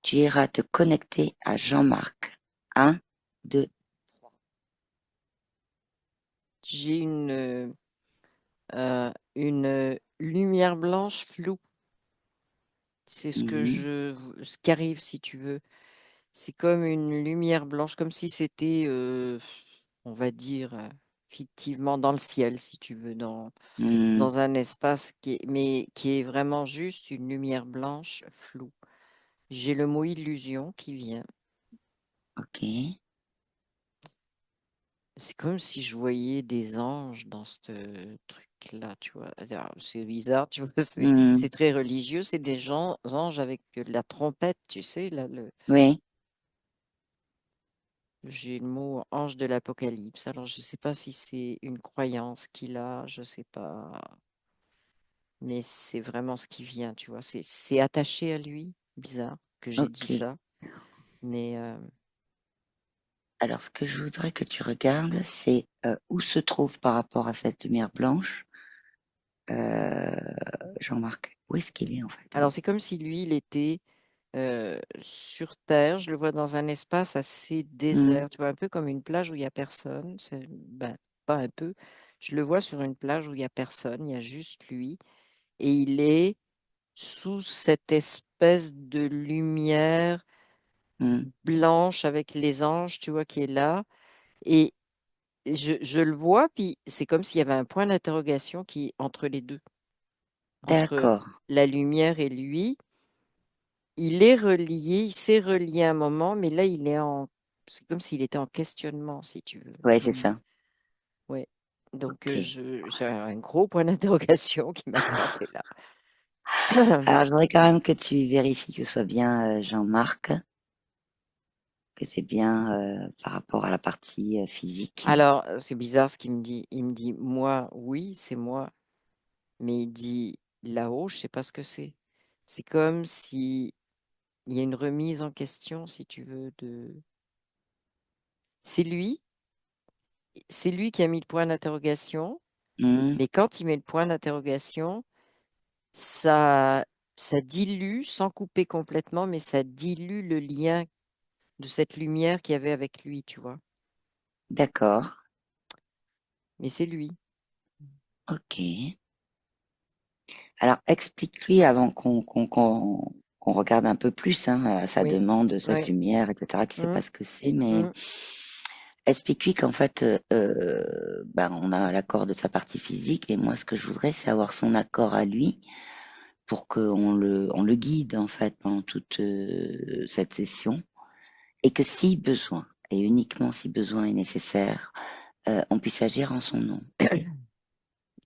tu iras te connecter à Jean-Marc. Un, deux. J'ai une lumière blanche floue. C'est Mhm, ce qui arrive, si tu veux. C'est comme une lumière blanche, comme si c'était, on va dire, fictivement dans le ciel, si tu veux, mhm, dans un espace mais qui est vraiment juste une lumière blanche floue. J'ai le mot illusion qui vient. ok. C'est comme si je voyais des anges dans ce truc-là, tu vois. Alors, c'est bizarre, tu vois, c'est Mhm, très religieux. C'est des gens, anges avec la trompette, tu sais. Là, oui, j'ai le mot ange de l'Apocalypse. Alors, je ne sais pas si c'est une croyance qu'il a, je ne sais pas. Mais c'est vraiment ce qui vient, tu vois. C'est attaché à lui. Bizarre que j'ai dit ok. ça. Mais Alors, ce que je voudrais que tu regardes, c'est où se trouve par rapport à cette lumière blanche euh, Jean-Marc. Où est-ce qu'il est en fait, alors, lui? c'est comme si lui, il était sur Terre. Je le vois dans un espace assez Mhm, désert, tu vois, un peu comme une plage où il n'y a personne. Ben, pas un peu. Je le vois sur une plage où il n'y a personne, il y a juste lui. Et il est sous cette espèce de lumière mhm. blanche avec les anges, tu vois, qui est là. Et je le vois, puis c'est comme s'il y avait un point d'interrogation qui entre les deux, entre D'accord. la lumière et lui. Il est relié, il s'est relié un moment, mais là, c'est comme s'il était en questionnement, si tu veux. Ouais, c'est ça. Ouais. Donc, Ok. j'ai un gros point d'interrogation qui m'a planté là. Alors, je voudrais quand même que tu vérifies que ce soit bien Jean-Marc, que c'est bien par rapport à la partie physique. Alors, c'est bizarre ce qu'il me dit. Il me dit, moi, oui, c'est moi. Mais il dit, là-haut, je sais pas ce que c'est. C'est comme si il y a une remise en question, si tu veux, de... C'est lui, c'est lui qui a mis le point d'interrogation, Mhm, mais quand il met le point d'interrogation, ça, ça dilue, sans couper complètement, mais ça dilue le lien de cette lumière qu'il y avait avec lui, tu vois. d'accord. Mais c'est lui. Ok. Alors, explique-lui avant qu'on regarde un peu plus hein, à sa Oui, demande de cette oui. lumière, etc., qui ne sait Mmh, pas ce que c'est, mais mmh. explique-lui qu'en fait, ben, on a l'accord de sa partie physique, mais moi, ce que je voudrais, c'est avoir son accord à lui pour on le guide, en fait, pendant toute cette session, et que si besoin, et uniquement si besoin est nécessaire, on puisse agir en son nom.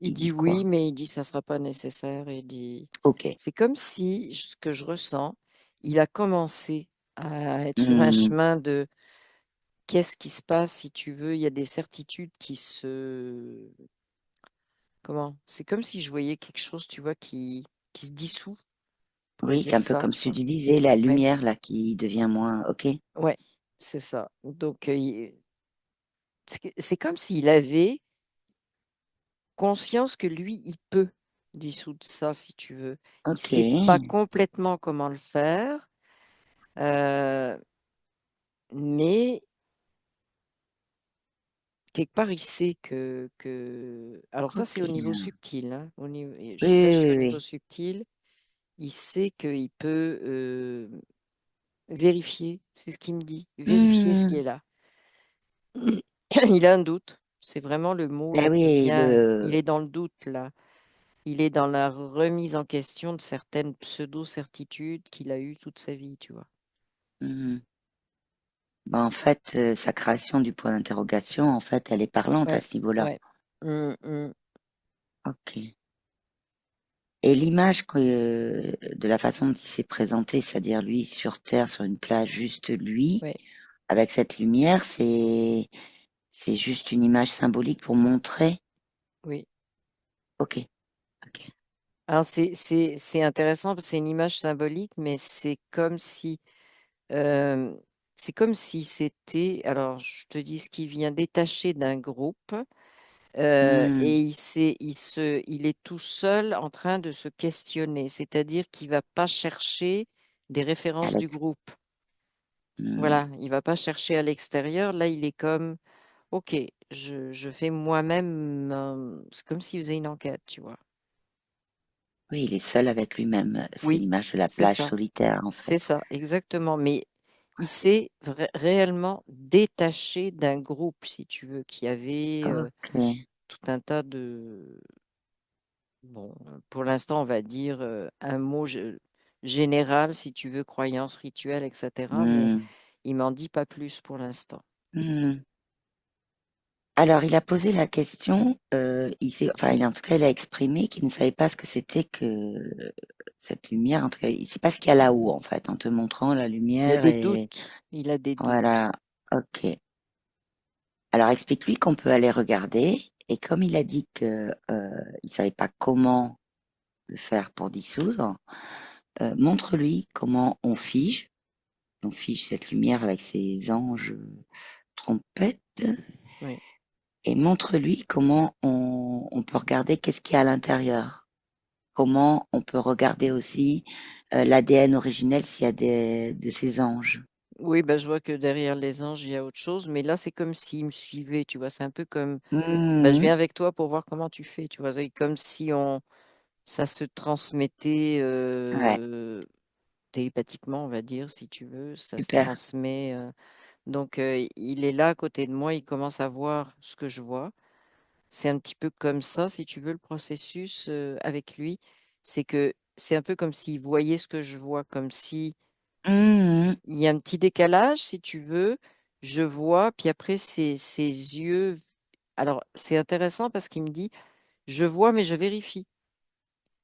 Il Il dit dit oui, quoi? mais il dit ça sera pas nécessaire. Il dit Ok. c'est comme si ce que je ressens, il a commencé à être sur un Hmm, chemin de qu'est-ce qui se passe si tu veux. Il y a des certitudes qui se comment? C'est comme si je voyais quelque chose, tu vois, qui se dissout. On pourrait oui, dire qu'un peu ça, comme tu tu vois. disais, la Ouais, lumière là qui devient moins. Ok. ouais, c'est ça. Donc c'est comme s'il avait conscience que lui, il peut dissoudre ça, si tu veux. Il Ok. sait pas complètement comment le faire, euh, mais quelque part, il sait Alors ça, c'est Ok. au niveau subtil, hein, Oui, là, je oui, suis oui, au niveau oui. subtil. Il sait qu'il peut vérifier, c'est ce qu'il me dit, vérifier ce qui Hmm. est là. Il a un doute. C'est vraiment le mot Eh là qui oui, vient. Il le. est dans le doute là. Il est dans la remise en question de certaines pseudo-certitudes qu'il a eues toute sa vie, tu vois. Hmm. Ben, en fait, sa création du point d'interrogation, en fait, elle est parlante à Ouais, ce niveau-là. ouais. Mmh. Ok. Et l'image de la façon dont il s'est présenté, c'est-à-dire lui sur Terre, sur une plage, juste lui, Ouais, avec cette lumière, c'est juste une image symbolique pour montrer. oui. Ok. Ok. Alors c'est intéressant parce que c'est une image symbolique, mais euh, c'est comme si c'était, alors je te dis ce qui vient détaché d'un groupe et Hmm. il est tout seul en train de se questionner, c'est-à-dire qu'il va pas chercher des références du Alex. groupe. Hmm. Voilà, il va pas chercher à l'extérieur. Là, il est comme, ok, je fais moi-même, c'est comme s'il faisait une enquête, tu vois. Oui, il est seul avec lui-même. C'est Oui, l'image de la c'est plage ça, solitaire, en fait. c'est ça, exactement. Mais il s'est réellement détaché d'un groupe, si tu veux, qui avait Ok. tout un tas bon, pour l'instant, on va dire un mot général, si tu veux, croyance rituelle, etc. Mais Hmm. il m'en dit pas plus pour l'instant. Hmm. Alors, il a posé la question, enfin, en tout cas, il a exprimé qu'il ne savait pas ce que c'était que cette lumière. En tout cas, il ne sait pas ce qu'il y a là-haut, en fait, en te montrant la Il a lumière des et doutes, il a des voilà. doutes. Ok. Alors, explique-lui qu'on peut aller regarder. Et comme il a dit que il savait pas comment le faire pour dissoudre, montre-lui comment on fige. On fige cette lumière avec ses anges trompettes. Oui. Et montre-lui comment on peut regarder qu'est-ce qu'il y a à l'intérieur. Comment on peut regarder aussi l'ADN originel s'il y a de ces anges. Oui, bah, je vois que derrière les anges, il y a autre chose, mais là, c'est comme s'il me suivait, tu vois. C'est un peu comme, bah, je Mhm. viens avec toi pour voir comment tu fais, tu vois. C'est comme si ça se transmettait Ouais, télépathiquement, on va dire, si tu veux. Ça se super. transmet. Donc, il est là à côté de moi, il commence à voir ce que je vois. C'est un petit peu comme ça, si tu veux, le processus avec lui. C'est que c'est un peu comme s'il voyait ce que je vois, comme si Mhm. il y a un petit décalage, si tu veux. Je vois, puis après, ses yeux. Alors, c'est intéressant parce qu'il me dit, je vois, mais je vérifie.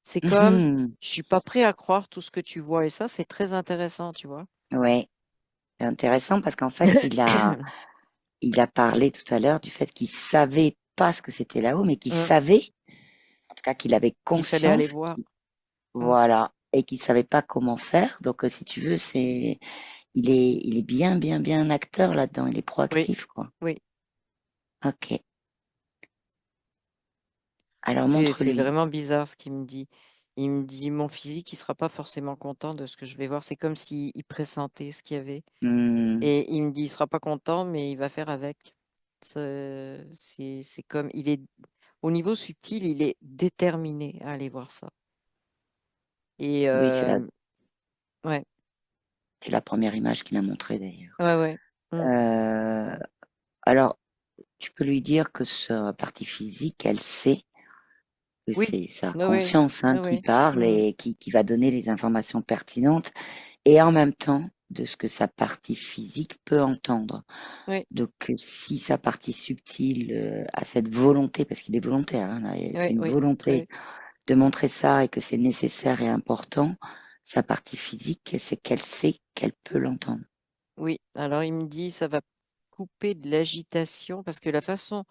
C'est comme, Mhm. je suis pas prêt à croire tout ce que tu vois. Et ça, c'est très intéressant, tu vois. Ouais, c'est intéressant parce qu'en fait, il a parlé tout à l'heure du fait qu'il savait pas ce que c'était là-haut, mais qu'il Hum, savait, en tout cas, qu'il avait qu'il fallait aller conscience, voir. Hum, voilà, et qu'il savait pas comment faire. Donc, si tu veux, il est bien, bien, bien acteur là-dedans. Il est oui, proactif, quoi. oui. Ok. Alors, C'est montre-lui. vraiment bizarre ce qu'il me dit. Il me dit, mon physique, il sera pas forcément content de ce que je vais voir. C'est comme s'il pressentait ce qu'il y avait. Hmm. Et il me dit, il sera pas content, mais il va faire avec. C'est comme, il est, au niveau subtil, il est déterminé à aller voir ça. Et Oui, c'est la, ouais, c'est la première image qu'il a montrée d'ailleurs. ouais, ouais. Mm. Euh, alors, tu peux lui dire que sa partie physique, elle sait que Oui, c'est sa ouais, ouais, conscience ouais, qui ouais. parle Mm. et qui va donner les informations pertinentes et en même temps de ce que sa partie physique peut entendre. Oui, Donc, si sa partie subtile a cette volonté, parce qu'il est volontaire, hein, là, c'est oui, une oui, volonté très. de montrer ça et que c'est nécessaire et important, sa partie physique, c'est qu'elle sait qu'elle peut l'entendre. Oui, alors il me dit, ça va couper de l'agitation parce que la façon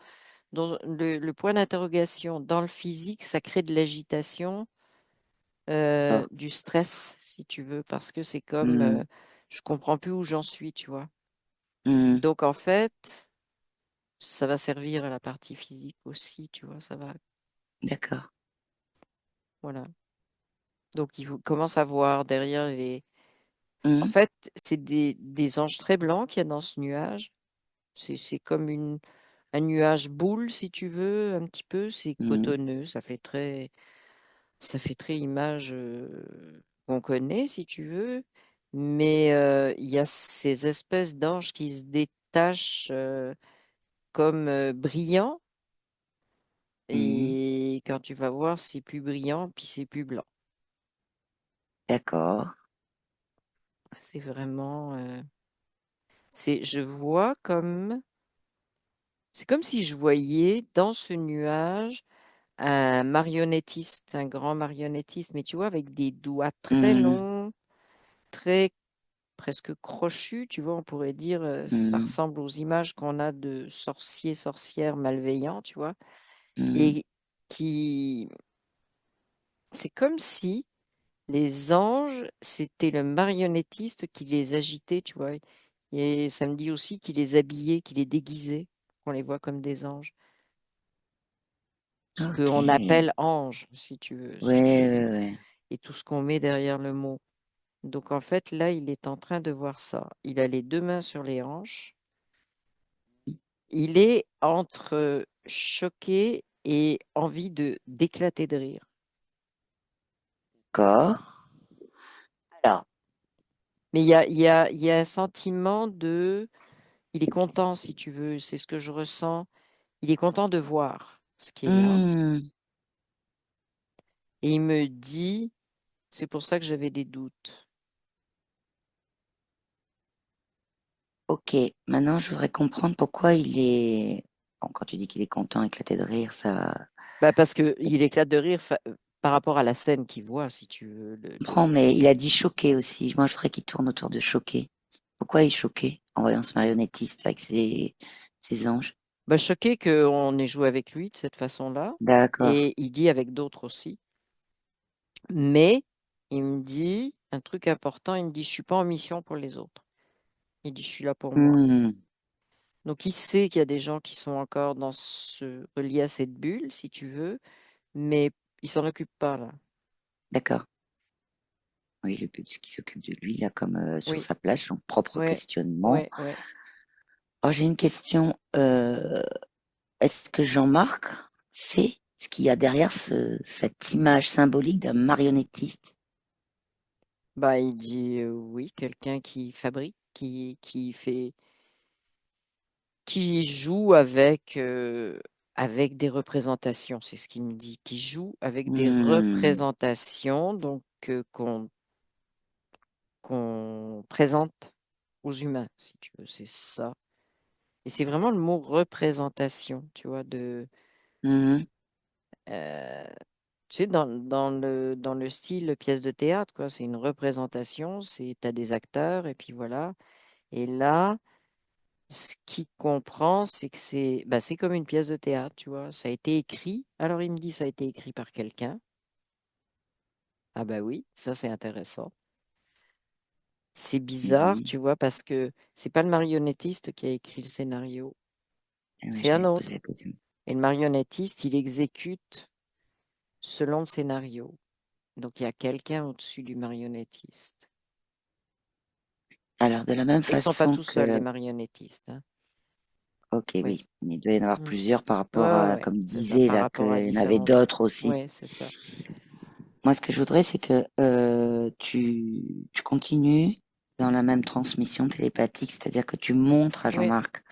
dont le point d'interrogation dans le physique, ça crée de l'agitation, D'accord. du stress, si tu veux, parce que c'est comme, Hmm. je comprends plus où j'en suis, tu vois. Hmm. Donc en fait, ça va servir à la partie physique aussi, tu vois, ça va, D'accord. voilà. Donc commence à voir derrière les. En Hmm. fait, c'est des anges très blancs qu'il y a dans ce nuage. C'est comme un nuage boule, si tu veux, un petit peu. C'est Hmm. cotonneux, ça fait très image qu'on connaît, si tu veux. Mais il y a ces espèces d'anges qui se détachent comme brillants. Hmm. Et quand tu vas voir, c'est plus brillant, puis c'est plus blanc. D'accord. C'est vraiment. Je vois comme. C'est comme si je voyais dans ce nuage un marionnettiste, un grand marionnettiste, mais tu vois, avec des doigts très Hmm. longs, très presque crochus, tu vois, on pourrait dire, ça Hmm. ressemble aux images qu'on a de sorciers, sorcières malveillants, tu vois, Hmm. et qui, c'est comme si les anges, c'était le marionnettiste qui les agitait, tu vois, et ça me dit aussi qu'il les habillait, qu'il les déguisait, qu'on les voit comme des anges. Ce Ok. qu'on Ouais, appelle ange, si tu veux, ouais, ouais. et tout ce qu'on met derrière le mot. Donc en fait, là, il est en train de voir ça. Il a les 2 mains sur les hanches. Il est entre choqué et envie d'éclater de rire. D'accord. Alors, Mais il y a un sentiment de il est content, si tu veux, c'est ce que je ressens. Il est content de voir ce qui est là hmm, et il me dit: «C'est pour ça que j'avais des doutes». ok. Maintenant, je voudrais comprendre pourquoi il est. Bon, quand tu dis qu'il est content, éclaté de rire, ça. Bah, parce qu'il éclate de rire par rapport à la scène qu'il voit, si tu veux. Je comprends, mais il a dit choqué aussi. Moi, je voudrais qu'il tourne autour de choqué. Pourquoi il est choqué en voyant ce marionnettiste avec ses anges? Bah, choqué qu'on ait joué avec lui de cette façon-là D'accord. et il dit avec d'autres aussi. Mais il me dit un truc important, il me dit: «Je suis pas en mission pour les autres». Il dit: «Je suis là pour moi». Hmm, Donc il sait qu'il y a des gens qui sont encore reliés à cette bulle, si tu veux, mais il s'en occupe pas là. d'accord. Oui, le but qui s'occupe de lui, là, comme sur Oui, sa plage, son propre ouais, questionnement. ouais, ouais. Oh, j'ai une question. Est-ce que Jean-Marc sait ce qu'il y a derrière cette image symbolique d'un marionnettiste? Bah, il dit, oui, quelqu'un qui fabrique, qui joue avec des représentations, c'est ce qu'il me dit, qui joue avec des Hmm, représentations donc qu'on présente aux humains, si tu veux, c'est ça. Et c'est vraiment le mot représentation, tu vois, mhm, heu, tu sais, dans le style pièce de théâtre, quoi. C'est une représentation, tu as des acteurs et puis voilà. Et là, ce qu'il comprend, c'est que c'est comme une pièce de théâtre, tu vois? Ça a été écrit. Alors il me dit: «Ça a été écrit par quelqu'un». Ah bah oui, ça c'est intéressant. C'est bizarre, mhm. tu vois? Parce que c'est pas le marionnettiste qui a écrit le scénario, Ah oui, c'est un j'allais te poser autre. la question. Et le marionnettiste, il exécute selon le scénario. Donc il y a quelqu'un au-dessus du marionnettiste. Alors, de la même Et ils sont pas façon tout seuls, les que, marionnettistes, hein. ok, Oui. oui, il doit y en avoir Mmh. plusieurs par rapport Ouais, à, ouais, comme il c'est ça, disait par là, rapport à qu'il y en avait différents d'autres aussi. ouais, c'est ça. Moi, ce que je voudrais, c'est que tu continues dans la même transmission télépathique, c'est-à-dire que tu montres à Oui. Jean-Marc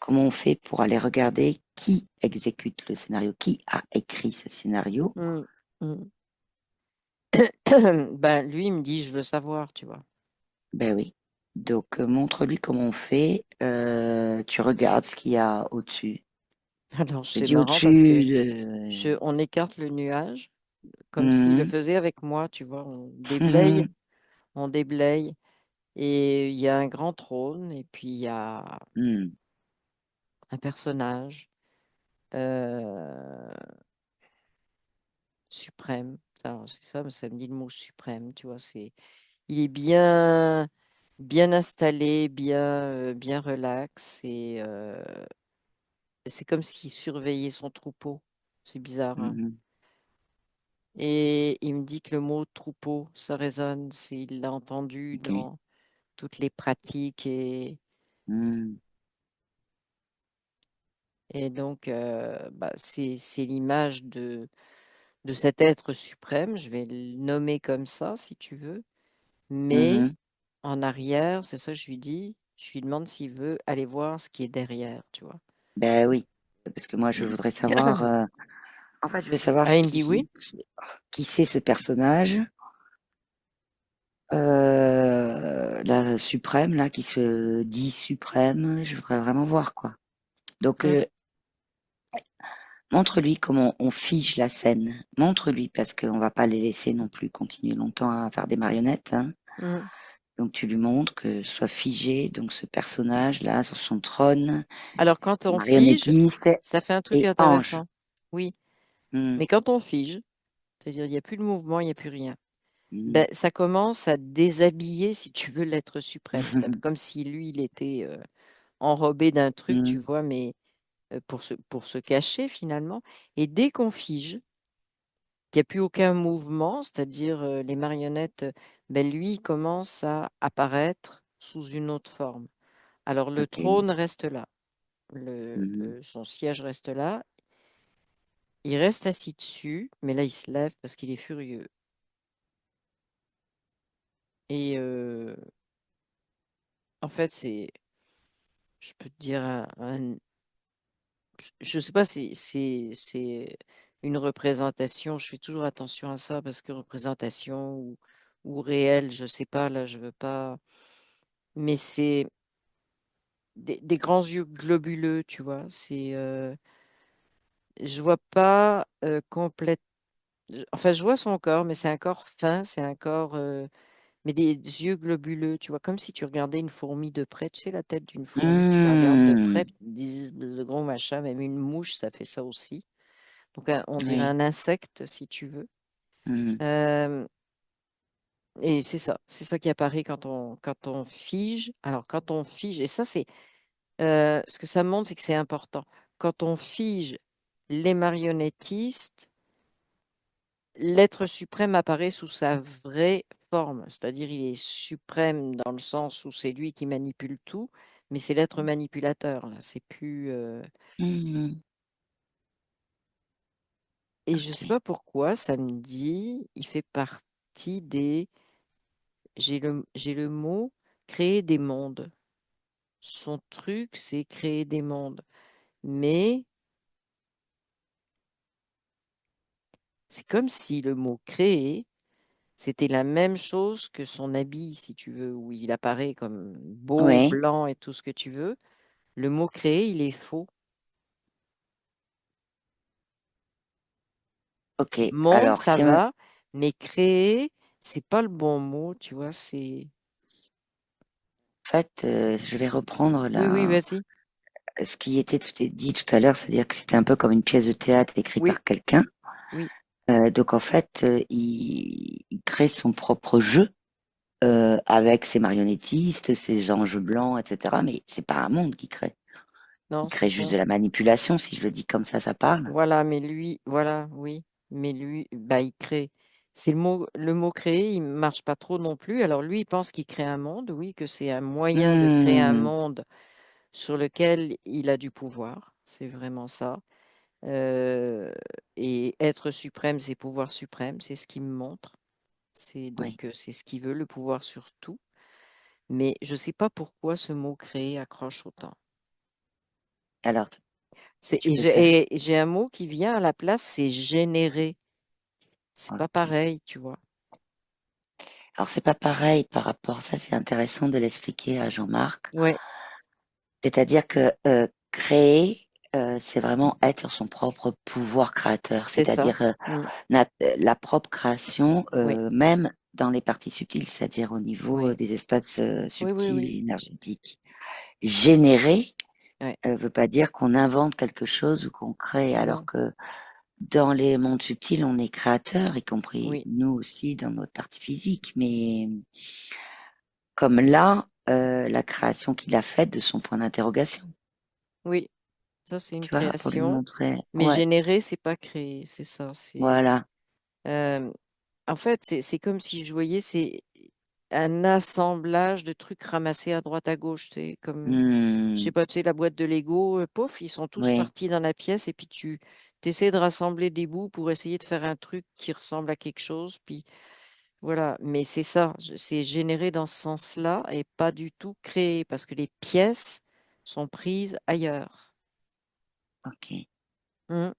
comment on fait pour aller regarder qui exécute le scénario, qui a écrit ce scénario. Mmh. Mmh. Ben, lui, il me dit: «Je veux savoir», tu vois? Ben oui. Donc, montre-lui comment on fait. Tu regardes ce qu'il y a au-dessus. Alors Je c'est dis marrant parce que au-dessus de. on écarte le nuage, comme s'il le Mhm. faisait avec moi, tu vois? On déblaye et il y a un grand trône et puis il y a Mhm. un personnage, heu, suprême. Alors c'est ça, ça me dit le mot suprême, tu vois? Il est bien installé, bien relax et c'est comme s'il surveillait son troupeau. C'est bizarre, hein? Mhm. Et il me dit que le mot troupeau, ça résonne, il l'a entendu Ok. dans toutes les pratiques Mhm. et donc bah, c'est l'image de cet être suprême, je vais le nommer comme ça si tu veux, mais Mhm. en arrière, c'est ça que je lui demande s'il veut aller voir ce qui est derrière, tu vois? Ben oui. Parce que moi, je voudrais savoir. En fait, je veux savoir Ah, il me dit oui. qui c'est ce personnage, la suprême, là, qui se dit suprême. Je voudrais vraiment voir, quoi. Donc, Mmh, montre-lui comment on fige la scène. Montre-lui, parce qu'on va pas les laisser non plus continuer longtemps à faire des marionnettes, hein. mmh. Donc, tu lui montres que ce soit figé, donc ce personnage-là, sur son trône, Alors quand on fige, marionnettiste ça fait un truc et ange. intéressant. Oui, Hmm, mais quand on fige, c'est-à-dire il n'y a plus de mouvement, il n'y a plus rien. hmm, Ben, ça commence à déshabiller, si tu veux, l'être suprême. C'est comme si lui, il était enrobé d'un truc, tu hmm, vois, mais pour se cacher finalement. Et dès qu'on fige, qu'il n'y a plus aucun mouvement, c'est-à-dire les marionnettes, ben lui, il commence à apparaître sous une autre forme. Alors le Ok. trône reste là, Mhm. son siège reste là, il reste assis dessus, mais là il se lève parce qu'il est furieux. Et en fait, je peux te dire, je sais pas si c'est une représentation, je fais toujours attention à ça parce que représentation ou réel, je sais pas, là, je veux pas, mais c'est des grands yeux globuleux, tu vois, je vois pas complète, enfin, je vois son corps, mais c'est un corps fin, c'est un corps, mais des yeux globuleux, tu vois, comme si tu regardais une fourmi de près, tu sais, la tête d'une fourmi, tu la regardes de Hmm. près, puis tu te dis, le gros machin, même une mouche, ça fait ça aussi. Donc, on dirait Oui. un insecte, si tu veux. Mhm. Euh, et c'est ça qui apparaît quand on fige. Alors, quand on fige, et ça, c'est ce que ça montre, c'est que c'est important. Quand on fige les marionnettistes, l'être suprême apparaît sous sa vraie forme, c'est-à-dire il est suprême dans le sens où c'est lui qui manipule tout, mais c'est l'être manipulateur, là, c'est plus. Mhm. Et je sais Ok. pas pourquoi, ça me dit, il fait partie des. J'ai le mot créer des mondes. Son truc, c'est créer des mondes. Mais c'est comme si le mot créer, c'était la même chose que son habit, si tu veux, où il apparaît comme beau, Ouais. blanc et tout ce que tu veux. Le mot créer, il est faux. Ok. Monde, Alors, ça si on... va, mais créer, c'est pas le bon mot, tu vois, c'est. En fait, je vais reprendre Oui, oui, vas-y. ce qui était dit tout à l'heure, c'est-à-dire que c'était un peu comme une pièce de théâtre écrite Oui, par quelqu'un. oui. Donc en fait, il crée son propre jeu avec ses marionnettistes, ses anges blancs, etc. Mais c'est pas un monde qu'il crée. Il Non, c'est crée juste ça. de la manipulation, si je le dis comme ça parle. Voilà, mais lui, voilà, oui. Mais lui, bah, il crée. C'est le mot créer, il marche pas trop non plus. Alors lui, il pense qu'il crée un monde, oui, que c'est un moyen de créer un Hmm, monde sur lequel il a du pouvoir. C'est vraiment ça. Euh, et être suprême, c'est pouvoir suprême, c'est ce qu'il me montre. C'est oui. donc c'est ce qu'il veut, le pouvoir sur tout. Mais je ne sais pas pourquoi ce mot créer accroche autant. Alors, tu Et peux faire. j'ai un mot qui vient à la place, c'est générer. C'est pas Ok. pareil, tu vois. Alors, c'est pas pareil par rapport, ça c'est intéressant de l'expliquer à Jean-Marc. Ouais, C'est-à-dire que créer, c'est vraiment être sur son propre pouvoir créateur, c'est ça. c'est-à-dire Mm. la propre création, Oui, même dans les parties subtiles, c'est-à-dire au niveau oui, des espaces oui, oui, subtils oui. et énergétiques. Générer Ouais. veut pas dire qu'on invente quelque chose ou qu'on crée, alors Non, que dans les mondes subtils, on est créateur, y compris oui, nous aussi dans notre partie physique. Mais comme là, la création qu'il a faite de son point d'interrogation, oui. Ça, c'est une tu vois, pour lui création. montrer. Mais Ouais, générer, c'est pas créer, c'est ça. voilà. Euh, En fait, c'est comme si je voyais, c'est un assemblage de trucs ramassés à droite à gauche. C'est comme, je sais Hmm, pas, tu sais, la boîte de Lego, pouf, ils sont tous oui, partis dans la pièce et puis tu essaies de rassembler des bouts pour essayer de faire un truc qui ressemble à quelque chose. Puis voilà, mais c'est ça, c'est généré dans ce sens-là et pas du tout créé parce que les pièces sont prises ailleurs. ok, Mm.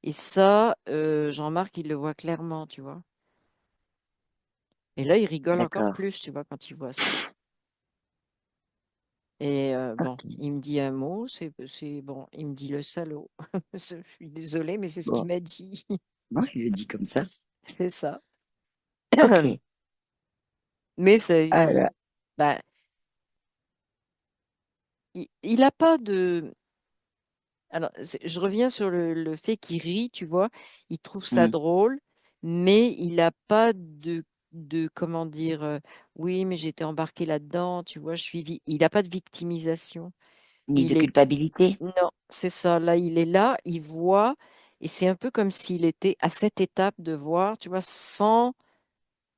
Et ça, Jean-Marc, il le voit clairement, tu vois. Et là, il rigole encore d'accord. plus, tu vois, quand il voit ça. Et bon, Ok, il me dit un mot, c'est bon, il me dit le salaud. Je suis désolée, mais c'est ce qu'il bon, m'a dit. non, il le dit comme ça. C'est ça. Ok, Mais alors, bah, il a pas de. Alors, je reviens sur le fait qu'il rit, tu vois, il trouve ça hmm, drôle, mais il n'a pas comment dire, oui, mais j'ai été embarqué là-dedans, tu vois, il n'a pas de victimisation. ni de Il est, culpabilité. non, c'est ça, là, il est là, il voit, Et c'est un peu comme s'il était à cette étape de voir, tu vois,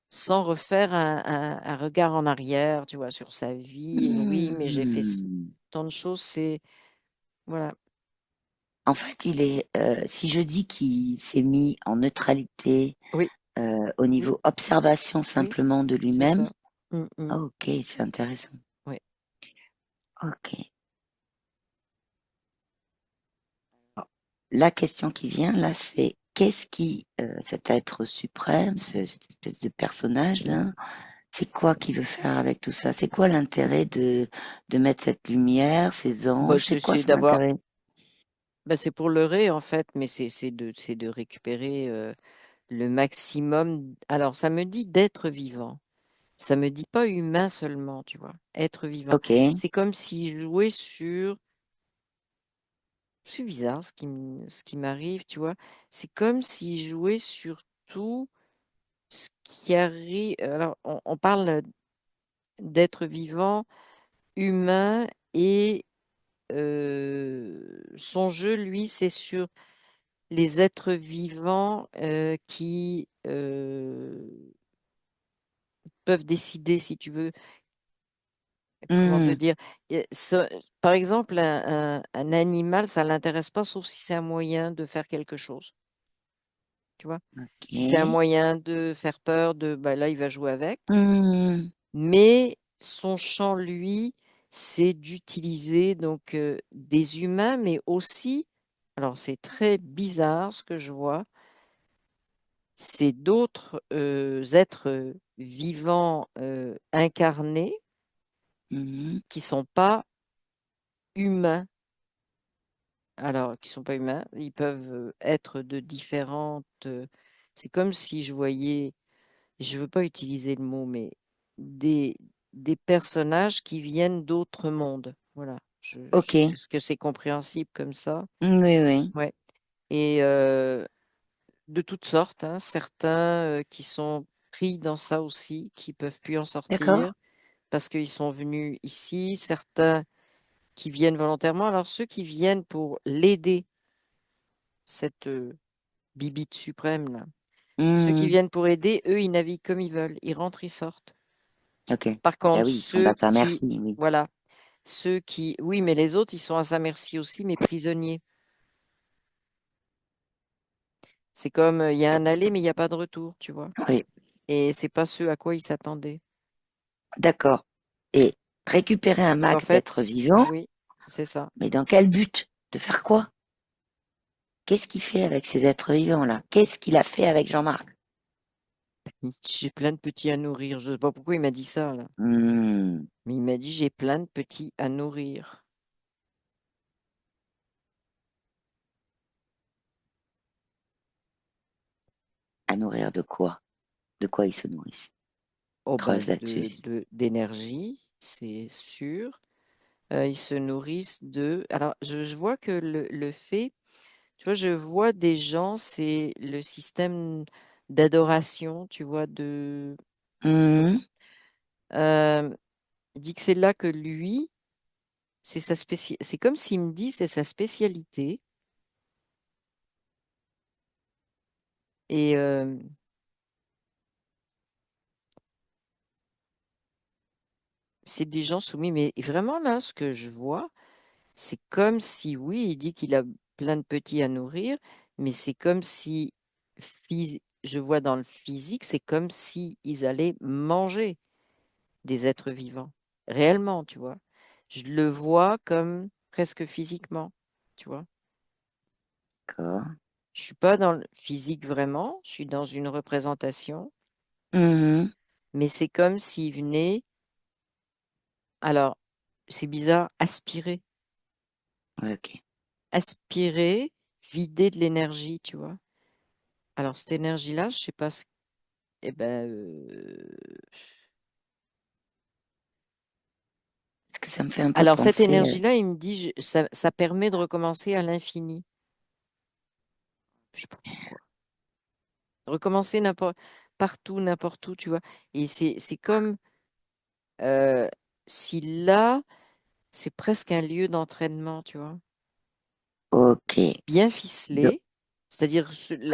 sans refaire un regard en arrière, tu vois, sur sa vie. Et oui, mais j'ai fait Hmm. tant de choses, c'est... Voilà. En fait, si je dis qu'il s'est mis en neutralité Oui, au oui, niveau observation oui, simplement de c'est lui-même, ça. Mm, mm, ah, ok, c'est intéressant. ouais. Ok. La question qui vient là, c'est qu'est-ce qui, cet être suprême, cette espèce de personnage là, c'est quoi qu'il veut faire avec tout ça? C'est quoi l'intérêt de mettre cette lumière, ces Bah, anges? C'est quoi c'est son d'avoir... intérêt? Bah, c'est pour leurrer, en fait, mais c'est de récupérer le maximum. Alors, ça me dit d'être vivant. Ça me dit pas humain seulement, tu vois. Être vivant. Ok. C'est comme si jouer sur... C'est bizarre ce qui m'arrive, tu vois. C'est comme si jouait sur tout ce qui arrive. Alors, on parle d'être vivant, humain, et son jeu, lui, c'est sur les êtres vivants qui peuvent décider, si tu veux, comment te Hmm, dire. Par exemple, un animal, ça ne l'intéresse pas, sauf si c'est un moyen de faire quelque chose. Tu vois? Si c'est un ok. moyen de faire peur, bah là, il va jouer avec. Hmm, Mais son champ, lui, c'est d'utiliser donc des humains, mais aussi, alors c'est très bizarre ce que je vois, c'est d'autres êtres vivants incarnés mhm, qui sont pas humains. Alors, qui sont pas humains, ils peuvent être de différentes. C'est comme si je voyais, je veux pas utiliser le mot, mais des, des personnages qui viennent d'autres mondes. Voilà. ok. Est-ce que c'est compréhensible comme ça? Oui, oui. Ouais. Et de toutes sortes, hein, certains qui sont pris dans ça aussi, qui peuvent plus en D'accord. sortir parce qu'ils sont venus ici, certains qui viennent volontairement. Alors ceux qui viennent pour l'aider, cette bibite suprême là, ceux qui Hmm, viennent pour aider, eux, ils naviguent comme ils veulent, ils rentrent, ils sortent. ok. Par Ben contre, oui, ils sont à sa merci, oui. voilà, oui, mais les autres, ils sont à sa merci aussi, mais prisonniers. C'est comme, il y a un aller, mais il n'y a pas de retour, tu vois. Oui, Et c'est pas ce à quoi ils s'attendaient. d'accord. Et récupérer un Donc en max d'êtres fait, vivants, oui, c'est ça. mais dans quel but? De faire quoi? Qu'est-ce qu'il fait avec ces êtres vivants-là? Qu'est-ce qu'il a fait avec Jean-Marc? J'ai plein de petits à nourrir. Je sais pas pourquoi il m'a dit ça, là. Hmm, Mais il m'a dit, j'ai plein de petits à nourrir. à nourrir de quoi? De quoi ils se nourrissent? Oh Creuse ben, là-dessus. d'énergie, c'est sûr. Ils se nourrissent de... Alors, je vois que le fait, tu vois, je vois des gens, c'est le système d'adoration, tu vois, Hmm, Euh, il dit que c'est là que lui, c'est comme s'il me dit c'est sa spécialité. Et c'est des gens soumis. Mais vraiment là, ce que je vois, c'est comme si, oui, il dit qu'il a plein de petits à nourrir, mais c'est comme si, je vois dans le physique, c'est comme si ils allaient manger des êtres vivants. Réellement, tu vois. Je le vois comme presque physiquement, tu vois. d'accord. Je suis pas dans le physique vraiment, je suis dans une représentation, Mhm, mais c'est comme s'il venait, alors, c'est bizarre, ouais, ok. aspirer, vider de l'énergie, tu vois. Alors, cette énergie-là, je sais pas eh ben, Parce que ça me fait un peu alors, cette penser. énergie-là, il me dit, ça permet de recommencer à l'infini. Je sais pas pourquoi. Recommencer partout, n'importe où, tu vois. Et c'est comme euh, si là, c'est presque un lieu d'entraînement, tu vois. Ok. Bien Do- ficelé. C'est-à-dire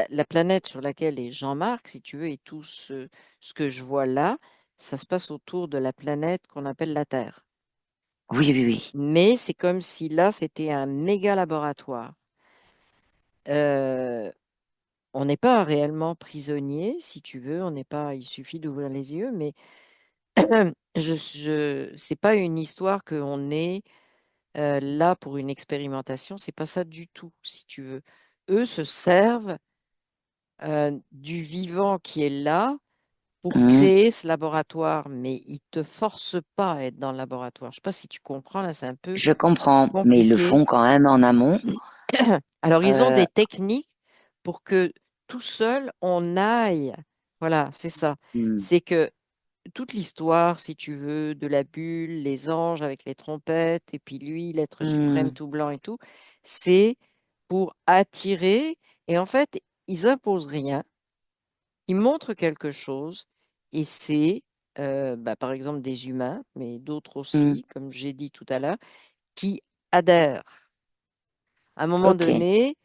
la planète sur laquelle est Jean-Marc, si tu veux, et tout ce que je vois là, ça se passe autour de la planète qu'on appelle la Terre. Oui, oui, oui. Mais c'est comme si là, c'était un méga laboratoire. Euh, on n'est pas réellement prisonnier, si tu veux, on n'est pas, il suffit d'ouvrir les yeux, mais c'est pas une histoire qu'on est là pour une expérimentation, c'est pas ça du tout, si tu veux. Eux se servent du vivant qui est là pour Mmh. créer ce laboratoire, mais ils te forcent pas à être dans le laboratoire. Je sais pas si tu comprends, là, c'est un peu Je comprends, mais ils le compliqué. font quand même en amont. Alors, ils ont Heu, des techniques pour que tout seul, on aille. Voilà, c'est ça. mmh, C'est que toute l'histoire, si tu veux, de la bulle, les anges avec les trompettes, et puis lui, l'être suprême mmh, tout blanc et tout, c'est pour attirer. Et en fait, ils imposent rien, ils montrent quelque chose, et c'est, bah, par exemple, des humains, mais d'autres mmh. aussi, comme j'ai dit tout à l'heure, qui adhèrent. À un moment OK. donné,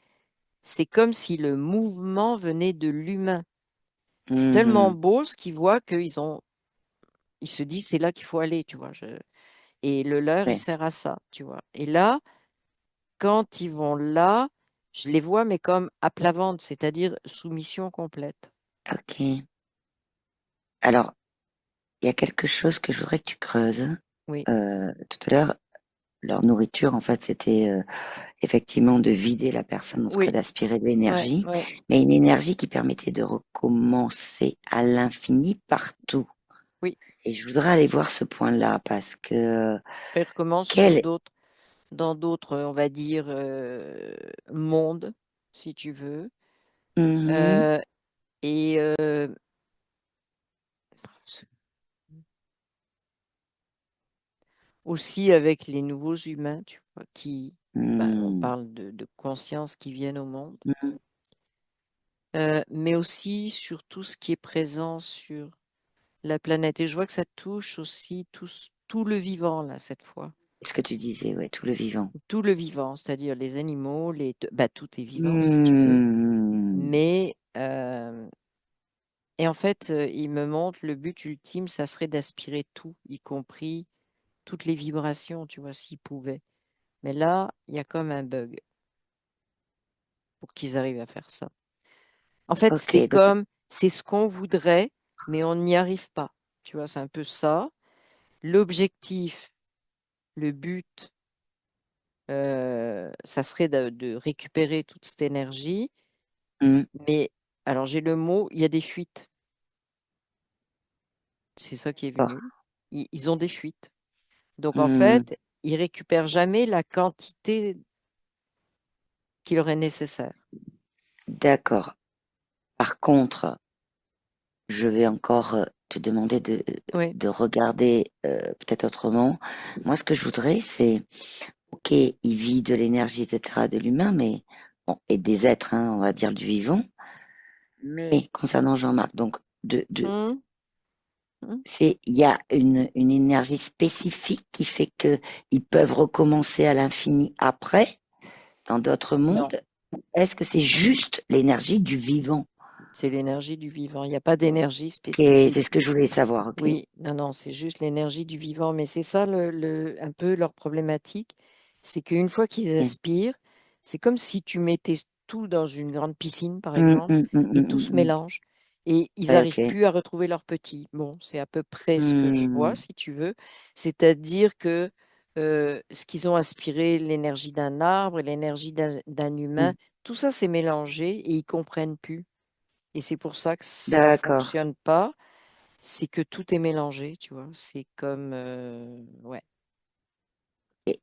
c'est comme si le mouvement venait de l'humain. C'est Mmh tellement mh. beau ce qu'ils voient ils se disent c'est là qu'il faut aller, tu vois. Et le leur, il Ouais, sert à ça, tu vois. Et là, quand ils vont là, je les vois, mais comme à plat ventre, c'est-à-dire soumission complète. OK. Alors, il y a quelque chose que je voudrais que tu creuses. Oui, Tout à l'heure, leur nourriture, en fait, c'était, effectivement de vider la personne, en tout cas oui, d'aspirer de ouais, l'énergie, ouais, mais une énergie qui permettait de recommencer à l'infini partout. oui. Et je voudrais aller voir ce point-là parce que Après, ils recommencent quel dans d'autres, on va dire, mondes, si tu veux. mmh Euh, et aussi avec les nouveaux humains, tu vois, bah, on mmh, parle de conscience qui viennent au monde, mmh. mais aussi sur tout ce qui est présent sur la planète. Et je vois que ça touche aussi tout le vivant, là, cette fois. C'est ce que tu disais, ouais, tout le vivant. Tout le vivant, c'est-à-dire les animaux, bah, tout est vivant, si tu veux. Mmh. Mais, et en fait, il me montre le but ultime, ça serait d'aspirer tout, y compris toutes les vibrations, tu vois, s'ils pouvaient. Mais là, il y a comme un bug pour qu'ils arrivent à faire ça. En fait, OK, donc c'est ce qu'on voudrait, mais on n'y arrive pas. Tu vois, c'est un peu ça. L'objectif, le but, ça serait de récupérer toute cette énergie. mmh, Mais alors, j'ai le mot, il y a des fuites. C'est ça qui est d'accord. venu. Ils ont des fuites. Donc, en Mmh, fait, ils récupèrent jamais la quantité qu'il leur est nécessaire. d'accord. Par contre, je vais encore, te demander Oui. de regarder, peut-être autrement. Moi, ce que je voudrais, c'est OK, il vit de l'énergie et cetera de l'humain, mais bon et des êtres, hein, on va dire du vivant. Mais concernant Jean-Marc, donc de Hum, hum. c'est il y a une énergie spécifique qui fait qu'ils peuvent recommencer à l'infini après, dans d'autres Non, mondes? Est-ce que c'est juste l'énergie du vivant? c'est l'énergie du vivant. Il n'y a pas d'énergie OK, c'est spécifique. ce que je voulais savoir, OK. Oui, non, non, c'est juste l'énergie du vivant. Mais c'est ça un peu leur problématique. C'est qu'une fois qu'ils OK. aspirent, c'est comme si tu mettais tout dans une grande piscine, par Mmh, exemple, mmh, mmh, et mmh, tout mmh, se mmh. mélange. Et ils Ouais, n'arrivent OK. plus à retrouver leur petit. Bon, c'est à peu près ce que je vois, Mmh, si tu veux. C'est-à-dire que ce qu'ils ont aspiré, l'énergie d'un arbre et l'énergie d'un humain, mmh. tout ça s'est mélangé et ils comprennent plus. Et c'est pour ça que ça D'accord. fonctionne pas, c'est que tout est mélangé, tu vois. C'est comme, ouais. Et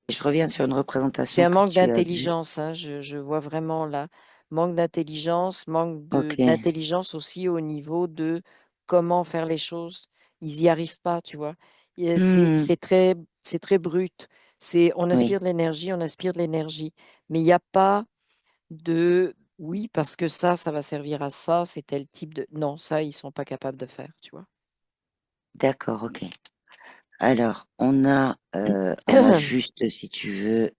je reviens sur une C'est représentation un que manque tu as vue. d'intelligence, hein, je vois vraiment là. Manque d'intelligence, OK. d'intelligence aussi au niveau de comment faire les choses. Ils n'y arrivent pas, tu vois. Mmh. C'est très brut. On Oui, aspire de l'énergie, on aspire de l'énergie. Mais il n'y a pas oui, parce que ça va servir à ça, c'est tel type de. Non, ça, ils sont pas capables de faire, tu vois. d'accord, OK. Alors, on a juste, si tu veux,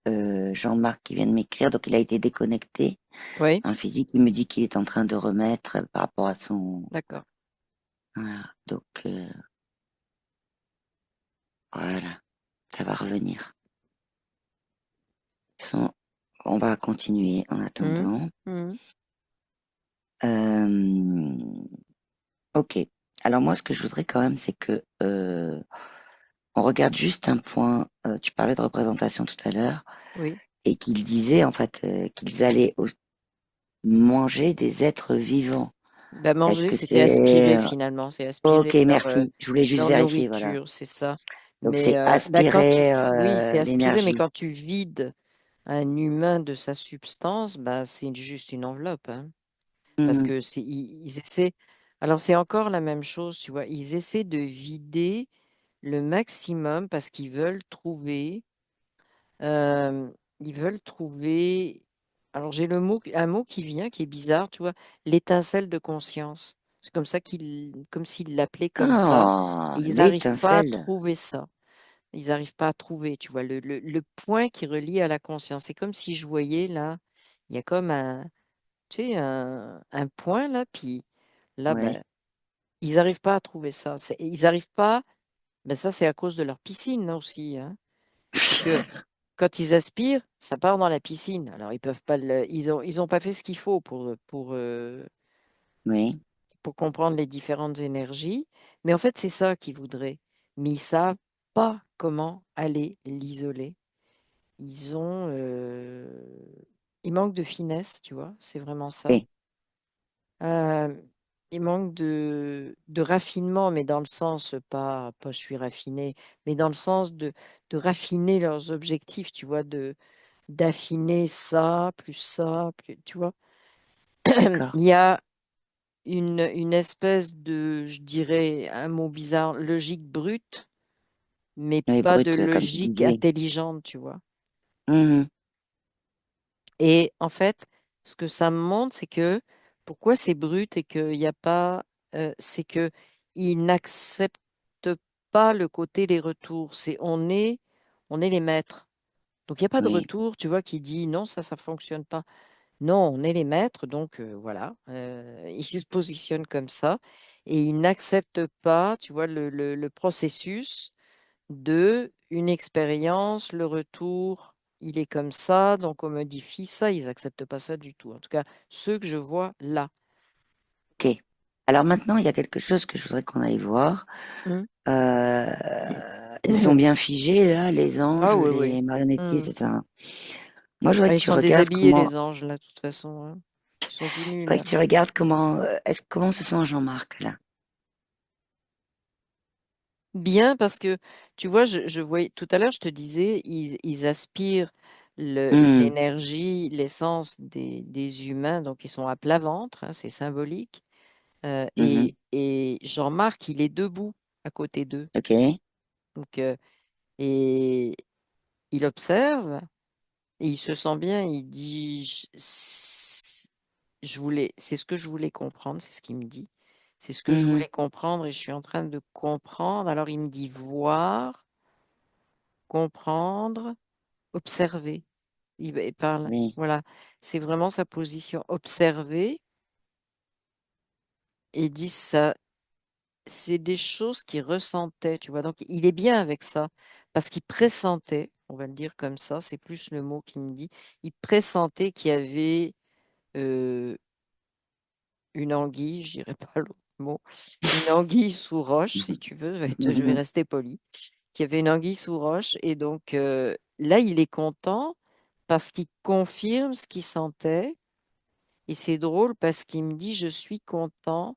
Jean-Marc qui vient de m'écrire, donc il a été déconnecté. Oui, Dans le physique, il me dit qu'il est en train de remettre par rapport à son. d'accord. Voilà, donc voilà, ça va revenir. Son- On va continuer en Mhm, attendant. mhm. Euh, ok. Alors moi, ce que je voudrais quand même, c'est que on regarde juste un point. Tu parlais de représentation tout à l'heure, Oui. et qu'il disait en fait qu'ils allaient manger des êtres vivants. Bah, Est-ce manger, que c'était aspirer c'est... finalement, c'est Ok, aspirer merci. Je voulais juste leur vérifier, voilà. nourriture, c'est ça. Donc Mais c'est bah, quand aspirer oui, c'est aspirer, mais l'énergie. quand tu vides un humain de sa substance, bah, c'est juste une enveloppe, hein. Parce Mhm. que ils essaient. Alors c'est encore la même chose, tu vois. Ils essaient de vider le maximum parce qu'ils veulent trouver. euh, ils veulent trouver. Alors j'ai un mot qui vient, qui est bizarre, tu vois, l'étincelle de conscience. C'est comme ça comme s'ils l'appelaient comme ça, Ah, et ils n'arrivent pas à l'étincelle. trouver ça. Ils n'arrivent pas à trouver, tu vois, le point qui relie à la conscience. C'est comme si je voyais là, il y a comme tu sais, un point là, puis là, Ouais. ben, ils n'arrivent pas à trouver ça. Ils n'arrivent pas, ben ça c'est à cause de leur piscine là, aussi, hein. C'est que quand ils aspirent, ça part dans la piscine. Alors ils peuvent pas ils ont pas fait ce qu'il faut Oui. pour comprendre les différentes énergies. Mais en fait, c'est ça qu'ils voudraient. Mais ils savent pas comment aller l'isoler. Ils ont, ils manquent de finesse, tu vois, c'est vraiment ça. Oui. Heu, il manque de raffinement, mais dans le sens, pas je suis raffiné, mais dans le sens de raffiner leurs objectifs, tu vois? D'affiner ça, plus tu vois? D'accord. Il y a une espèce de, je dirais un mot bizarre, logique brute, mais Oui, pas de brut, comme tu logique disais. intelligente, tu vois? Mhm. Et en fait, ce que ça me montre, c'est que pourquoi c'est brut et qu'il y a pas, c'est que ils n'acceptent pas le côté les retours. On est les maîtres. Donc il y a pas de Oui. retour, tu vois, qui dit non, ça fonctionne pas. Non, on est les maîtres, donc voilà, ils se positionnent comme ça et ils n'acceptent pas, tu vois, le processus de une expérience, le retour, il est comme ça, donc on modifie ça, ils acceptent pas ça du tout. En tout cas, ceux que je vois là. Ok. Alors maintenant, il y a quelque chose que je voudrais qu'on aille voir. Mmh. Euh, Ils sont bien figés, là, les anges, Ah oui, oui. les marionnettistes, Mmh. etc. Moi, je voudrais Ah, que ils tu sont regardes déshabillés comment, les anges là, de toute façon, hein. Ils sont tout je nus voudrais là. que tu regardes comment, comment se sent Jean-Marc, là. Bien parce que tu vois, je voyais tout à l'heure, je te disais, ils aspirent Hmm. l'énergie, l'essence des humains, donc ils sont à plat ventre, hein, c'est symbolique. Mhm. Et Jean-Marc, il est debout à côté d'eux. Ok. Donc, et il observe et il se sent bien. Il dit, c'est ce que je voulais comprendre, c'est ce qu'il me dit. C'est ce que je Mhm. voulais comprendre et je suis en train de comprendre. Alors il me dit voir, comprendre, observer. Il parle, Oui. voilà, c'est vraiment sa position. Observer et il dit ça, c'est des choses qu'il ressentait, tu vois. Donc il est bien avec ça parce qu'il pressentait, on va le dire comme ça, c'est plus le mot qu'il me dit. Il pressentait qu'il y avait euh, une anguille, je dirais pas l'autre mot, une anguille sous roche, si tu veux, je vais Mhm. rester poli, qu'il y avait une anguille sous roche. Et donc là, il est content parce qu'il confirme ce qu'il sentait. Et c'est drôle parce qu'il me dit, je suis content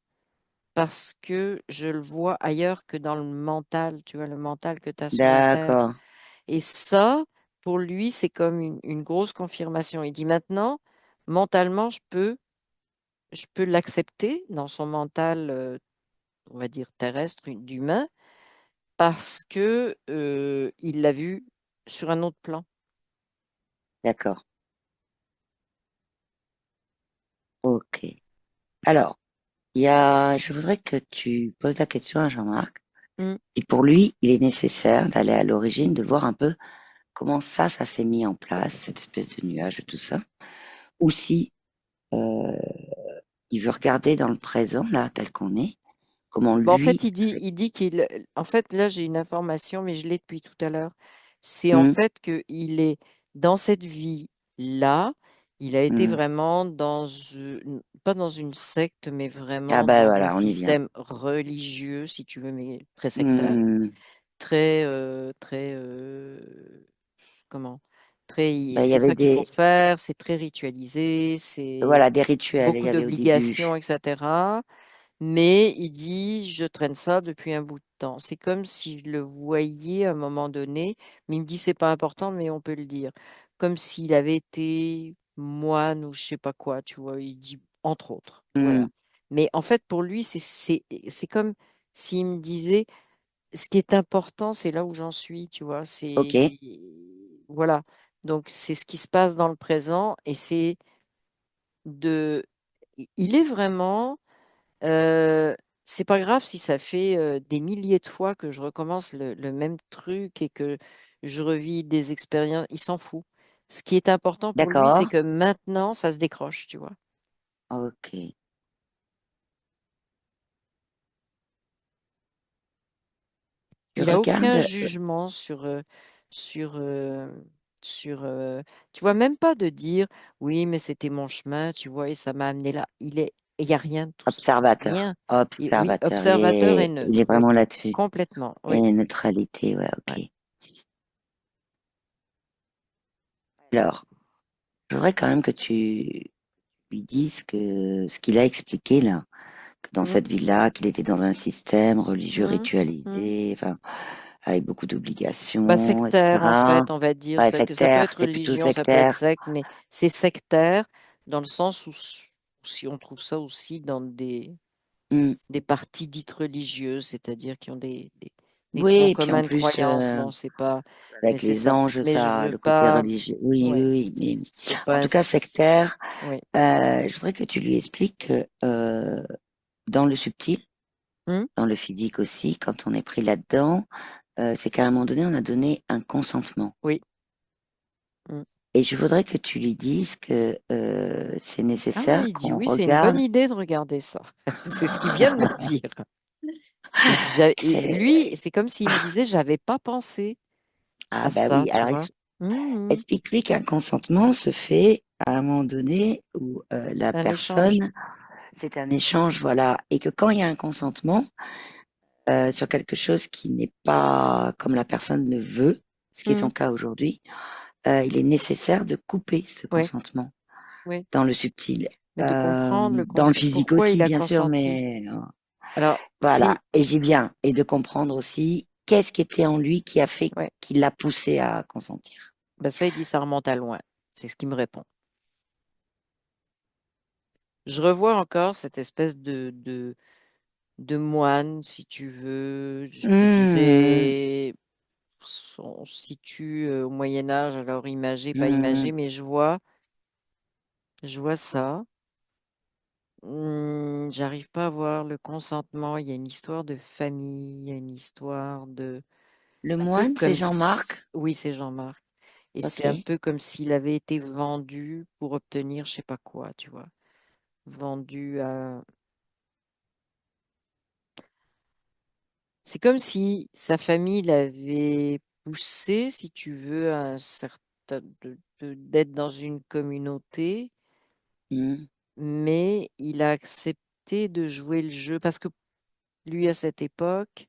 parce que je le vois ailleurs que dans le mental, tu vois, le mental que tu as sur la terre. D'accord. Et ça, pour lui, c'est comme une grosse confirmation. Il dit maintenant, mentalement, je peux l'accepter dans son mental, on va dire terrestre, d'humain, parce que il l'a vu sur un autre plan. D'accord. Ok. Alors, je voudrais que tu poses la question à Jean-Marc. Mm. Et pour lui, il est nécessaire d'aller à l'origine, de voir un peu comment ça s'est mis en place, cette espèce de nuage, tout ça. Ou si euh, il veut regarder dans le présent, là, tel qu'on est, comment Bon, en fait, lui... il dit qu'il, en fait, là, j'ai une information, mais je l'ai depuis tout à l'heure. C'est en Hum, fait qu'il est dans cette vie-là, il a été hum. vraiment pas dans une secte, mais Ah vraiment ben dans un voilà, on y vient. système religieux, si tu veux, mais très sectaire, Hum, très, comment? ben, il y C'est avait ça qu'il faut des, faire, c'est très ritualisé, c'est voilà, des rituels, il beaucoup y avait au début. d'obligations, etc. Mais il dit, je traîne ça depuis un bout de temps. C'est comme si je le voyais à un moment donné, mais il me dit, c'est pas important, mais on peut le dire. Comme s'il avait été moine ou je sais pas quoi, tu vois. Il dit, entre autres. Voilà. Hum, Mais en fait, pour lui, c'est comme s'il me disait, ce qui est important, c'est là où j'en suis, tu vois. ok, Voilà. Donc, c'est ce qui se passe dans le présent et c'est de, il est vraiment. Euh, c'est pas grave si ça fait des milliers de fois que je recommence le même truc et que je revis des expériences. Il s'en fout. Ce qui est important pour lui, c'est d'accord, que maintenant, ça se décroche, tu vois. ok. Je Il a aucun regarde, jugement sur, euh, sur, tu vois, même pas de dire, oui, mais c'était mon chemin, tu vois, et ça m'a amené là. Il y a rien de tout ça. observateur, Rien. Oui, observateur, observateur et il est neutre, oui, vraiment là-dessus. complètement, oui. Et neutralité, ouais, Ouais. ok. Alors, je voudrais quand même que tu lui dises que ce qu'il a expliqué là, que dans Mm, cette ville-là, qu'il était dans un système religieux mm, mm. ritualisé, enfin, avec beaucoup Bah, d'obligations, sectaire, en etc. fait, on va dire Ouais, ça, que ça peut sectaire, être c'est plutôt religion, ça peut être sectaire. secte, mais c'est sectaire dans le sens où si on trouve ça aussi dans Hmm. des parties dites religieuses, c'est-à-dire qui ont des Oui, troncs et puis en communs de plus, croyances. Bon, c'est pas, mais avec c'est les ça. anges, Mais je ça, veux le côté pas, religieux. Oui, ouais, oui, oui. Mais faut en pas, tout cas, sectaire, oui. je voudrais que tu lui expliques que dans le subtil, Hmm. dans le physique aussi, quand on est pris là-dedans, c'est qu'à un moment donné, on a donné un consentement. Oui. Hmm. Et je voudrais que tu lui dises que c'est Ah, nécessaire il dit qu'on oui, c'est une bonne regarde. idée de regarder ça. C'est ce qu'il vient de me dire. Et C'est lui, c'est comme s'il me disait, j'avais pas pensé ah à bah ça, oui. tu Alors vois. Mhm. explique-lui qu'un consentement se fait à un moment donné où la C'est un échange. personne, c'est un échange, voilà, et que quand il y a un consentement sur quelque chose qui n'est pas comme la personne le veut, ce qui est son Mhm. cas aujourd'hui, il est nécessaire de couper ce Oui, consentement oui. dans le subtil. Mais de comprendre Dans le physique pourquoi il aussi, a bien sûr, consenti. mais Alors, voilà, et j'y viens. Et de comprendre aussi qu'est-ce qui était en lui qui a fait, ouais. qui l'a poussé à consentir. Ben ça, il dit ça remonte à loin. C'est ce qu'il me répond. Je revois encore cette espèce de moine, si tu veux. Je te Mmh, dirais, on se situe au Moyen Âge, alors imagé, pas imagé, mmh. mais je vois ça. J'arrive pas à voir le consentement. Il y a une histoire de famille, il y a une histoire de... Le Un peu moine, c'est comme... Jean-Marc. Oui, c'est Jean-Marc. Et c'est un Ok. peu comme s'il avait été vendu pour obtenir je sais pas quoi, tu vois. Vendu à... C'est comme si sa famille l'avait poussé, si tu veux, à un certain... d'être dans une communauté, Mmh. mais il a accepté de jouer le jeu parce que lui, à cette époque,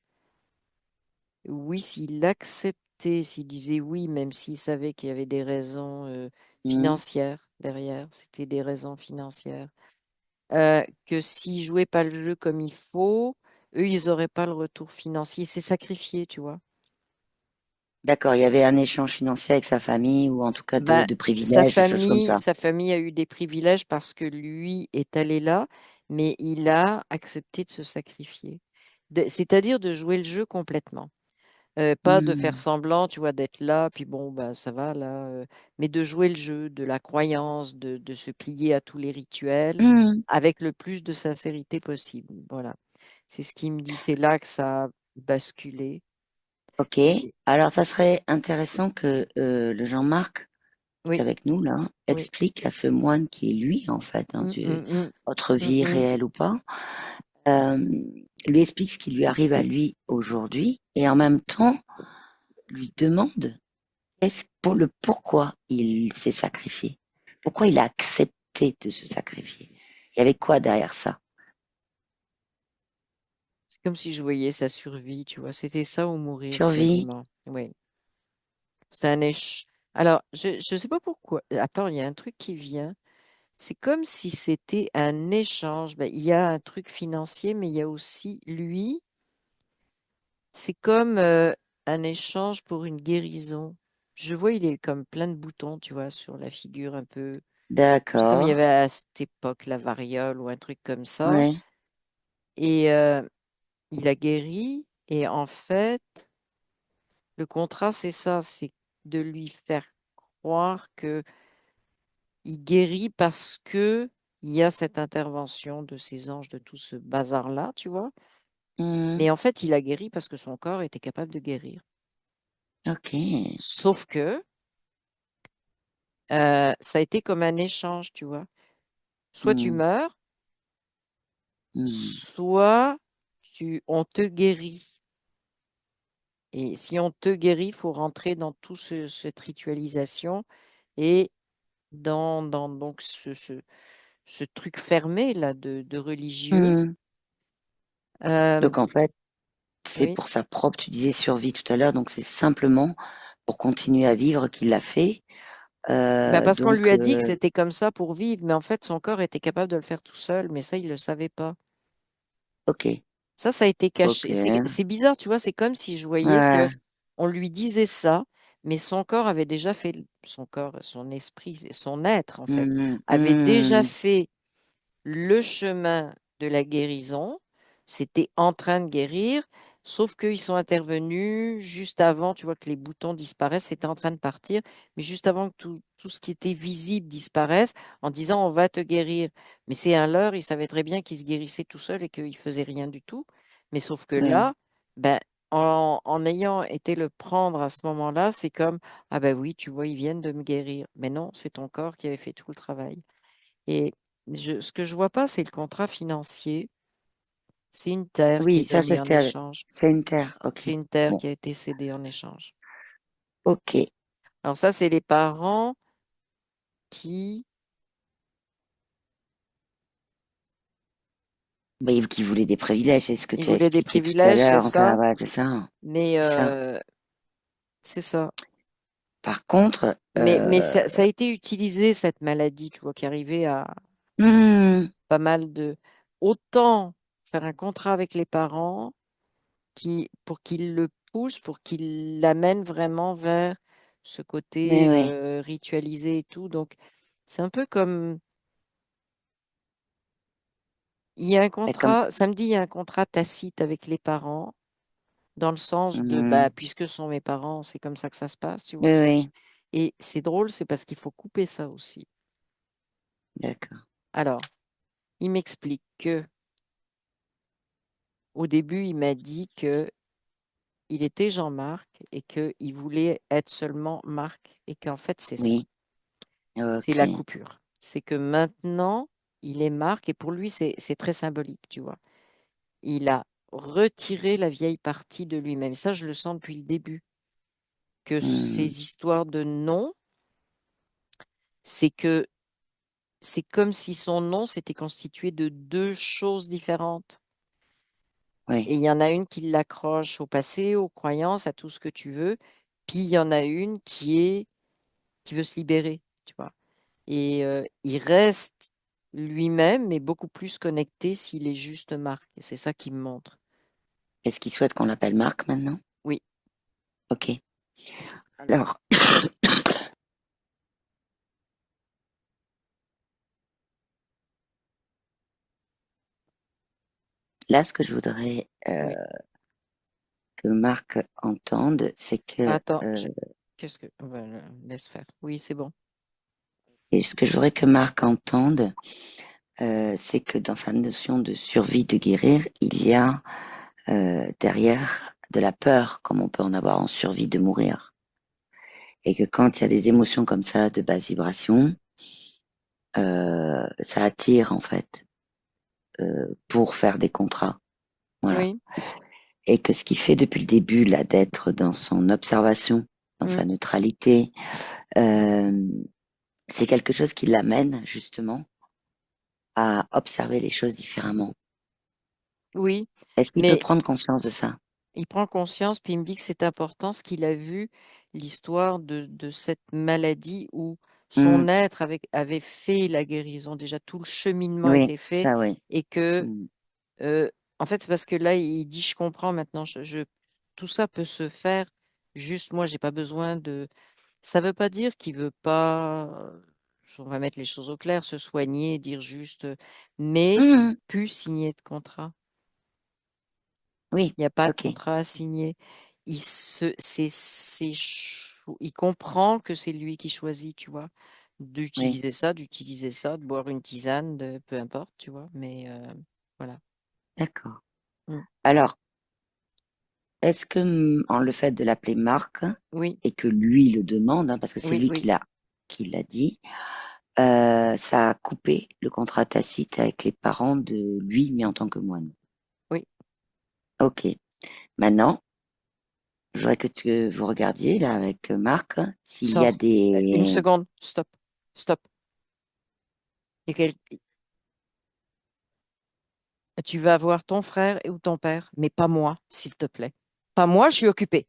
oui, s'il acceptait, s'il disait oui, même s'il savait qu'il y avait des raisons Mmh. financières derrière, c'était des raisons financières, que s'ils jouaient pas le jeu comme il faut, eux, ils n'auraient pas le retour financier. C'est sacrifié, tu vois. D'accord, il y avait un échange financier avec sa famille ou en tout cas Ben, de privilèges, de choses comme ça. sa famille a eu des privilèges parce que lui est allé là, mais il a accepté de se sacrifier. C'est-à-dire de jouer le jeu complètement. Pas de faire Mmh. semblant, tu vois, d'être là, puis bon, bah, ça va là, mais de jouer le jeu, de la croyance, de se plier à tous les rituels Mmh. avec le plus de sincérité possible. Voilà. C'est ce qu'il me dit. C'est là que ça. basculer. Ok. Et Alors, ça serait intéressant que le Jean-Marc, qui est oui, avec nous là, oui. explique à ce moine qui est lui, en fait, hein, Mm, mm, mm, votre mm, vie mm. réelle ou pas, euh, lui explique ce qui lui arrive à lui aujourd'hui et en même temps lui demande pour le pourquoi il s'est sacrifié, pourquoi il a accepté de se sacrifier. Il y avait quoi derrière ça? C'est comme si je voyais sa survie, tu vois. C'était ça ou mourir Survie? quasiment. Oui. C'était un éche. Alors, je sais pas pourquoi. Attends, il y a un truc qui vient. C'est comme si c'était un échange. Ben, il y a un truc financier, mais il y a aussi lui. C'est comme un échange pour une guérison. Je vois, il est comme plein de boutons, tu vois, sur la figure un peu. C'est comme il y D'accord. avait à cette époque la variole ou un truc comme ça. Ouais. Et il a guéri. Et en fait, le contrat, c'est ça, c'est de lui faire croire que il guérit parce que il y a cette intervention de ces anges, de tout ce bazar-là, tu vois. Mhm. Mais en fait, il a guéri parce que son corps était capable de guérir. Ok. Sauf que ça a été comme un échange, tu vois. Soit tu Mhm. meurs, Mhm. soit on te guérit. Et si on te guérit, il faut rentrer dans tout cette ritualisation et dans donc ce truc fermé là de religieux. Mhm. Euh, Donc en fait, c'est oui. pour sa propre, tu disais survie tout à l'heure, donc c'est simplement pour continuer à vivre qu'il l'a fait. Bah, parce qu'on lui Donc, a dit que c'était comme ça pour vivre, mais en fait, son corps était capable de le faire tout seul, mais ça, il ne le savait pas. ok, Ça a été ok, caché. C'est bizarre, tu vois, c'est comme si je voyais que ouais, on lui disait ça, mais son corps avait déjà fait, son corps, son esprit, son être, en fait, mhm, avait déjà mhm, fait le chemin de la guérison, c'était en train de guérir, sauf qu'ils sont intervenus juste avant, tu vois que les boutons disparaissent, c'était en train de partir, mais juste avant que tout ce qui était visible disparaisse, en disant on va te guérir. Mais c'est un leurre, il savait très bien qu'il se guérissait tout seul et qu'il faisait rien du tout. Mais sauf que ouais. là, ben, en ayant été le prendre à ce moment-là, c'est comme, ah ben oui, tu vois, ils viennent de me guérir. Mais non, c'est ton corps qui avait fait tout le travail. Et ce que je vois pas, c'est le contrat financier. C'est une terre qui Oui, est ça donnée en c'était, échange. c'est une terre, ok. C'est une terre Bon, qui a été cédée en échange. ok. Alors ça, c'est les parents qui, Bah, qui voulait des privilèges, c'est ce que ils tu as voulaient des expliqué tout à privilèges, c'est l'heure. Enfin, ça, voilà, c'est ça, mais c'est ça. c'est ça. Par contre, Mais ça a été utilisé, cette maladie, tu vois, qui arrivait à hmm, pas mal de... Autant faire un contrat avec les parents pour qu'ils le poussent, pour qu'ils l'amènent vraiment vers ce mais côté ouais, ritualisé et tout. Donc, c'est un peu comme, il y a un c'est comme, contrat, samedi, il y a un contrat tacite avec les parents, dans le sens de, bah, hmm, puisque ce sont mes parents, c'est comme ça que ça se passe, tu oui, vois. oui, Et c'est drôle, c'est parce qu'il faut couper ça aussi. d'accord, Alors, il m'explique que au début, il m'a dit que il était Jean-Marc et qu'il voulait être seulement Marc et qu'en fait, c'est ça. oui, C'est ok, la coupure. C'est que maintenant, il est Marc et pour lui, c'est très symbolique, tu vois. Il a retiré la vieille partie de lui-même. Ça, je le sens depuis le début. Que hmm, ces histoires de nom, c'est que c'est comme si son nom s'était constitué de deux choses différentes. oui. Et il y en a une qui l'accroche au passé, aux croyances, à tout ce que tu veux. Puis il y en a une qui veut se libérer, tu vois. Et il reste lui-même, mais beaucoup plus connecté s'il est juste Marc. Et c'est ça qui me montre. Est-ce qu'il souhaite qu'on l'appelle Marc maintenant? Oui. Ok. Alors, Alors, là, ce que je voudrais oui. que Marc entende, c'est que Attends, qu'est-ce que... laisse faire. Oui, c'est bon. et ce que je voudrais que Marc entende, c'est que dans sa notion de survie, de guérir, il y a derrière de la peur, comme on peut en avoir en survie de mourir. Et que quand il y a des émotions comme ça, de basse vibration, ça attire en fait pour faire des contrats. Voilà. Oui. Et que ce qu'il fait depuis le début, là, d'être dans son observation, dans Mm. sa neutralité, euh, c'est quelque chose qui l'amène justement à observer les choses différemment. Oui. Est-ce qu'il peut Mais prendre conscience de ça? il prend conscience, puis il me dit que c'est important ce qu'il a vu, l'histoire de cette maladie où Hmm, son être avait fait la guérison. Déjà, tout le cheminement oui, était fait ça, oui. et que, Hmm, euh, en fait, c'est parce que là, il dit, je comprends maintenant, tout ça peut se faire. Juste, moi, j'ai pas besoin de. Ça veut pas dire qu'il veut pas, on va mettre les choses au clair, se soigner, dire juste, mais hmm, plus signer de contrat. oui, Il n'y a pas de ok, contrat à signer. Il comprend que c'est lui qui choisit, tu vois, oui, d'utiliser ça, de boire une tisane, peu importe, tu vois, mais voilà. d'accord. Mm. Alors, est-ce que en le fait de l'appeler Marc Oui, et que lui le demande, hein, parce que c'est oui, lui oui, qui l'a dit, ça a coupé le contrat tacite avec les parents de lui, mais en tant que moine. oui, Ok. Maintenant, je voudrais que vous regardiez là avec Marc s'il y a sors. Une des. seconde, stop, stop. Et tu vas voir ton frère ou ton père, mais pas moi, s'il te plaît. Pas moi, je suis occupée.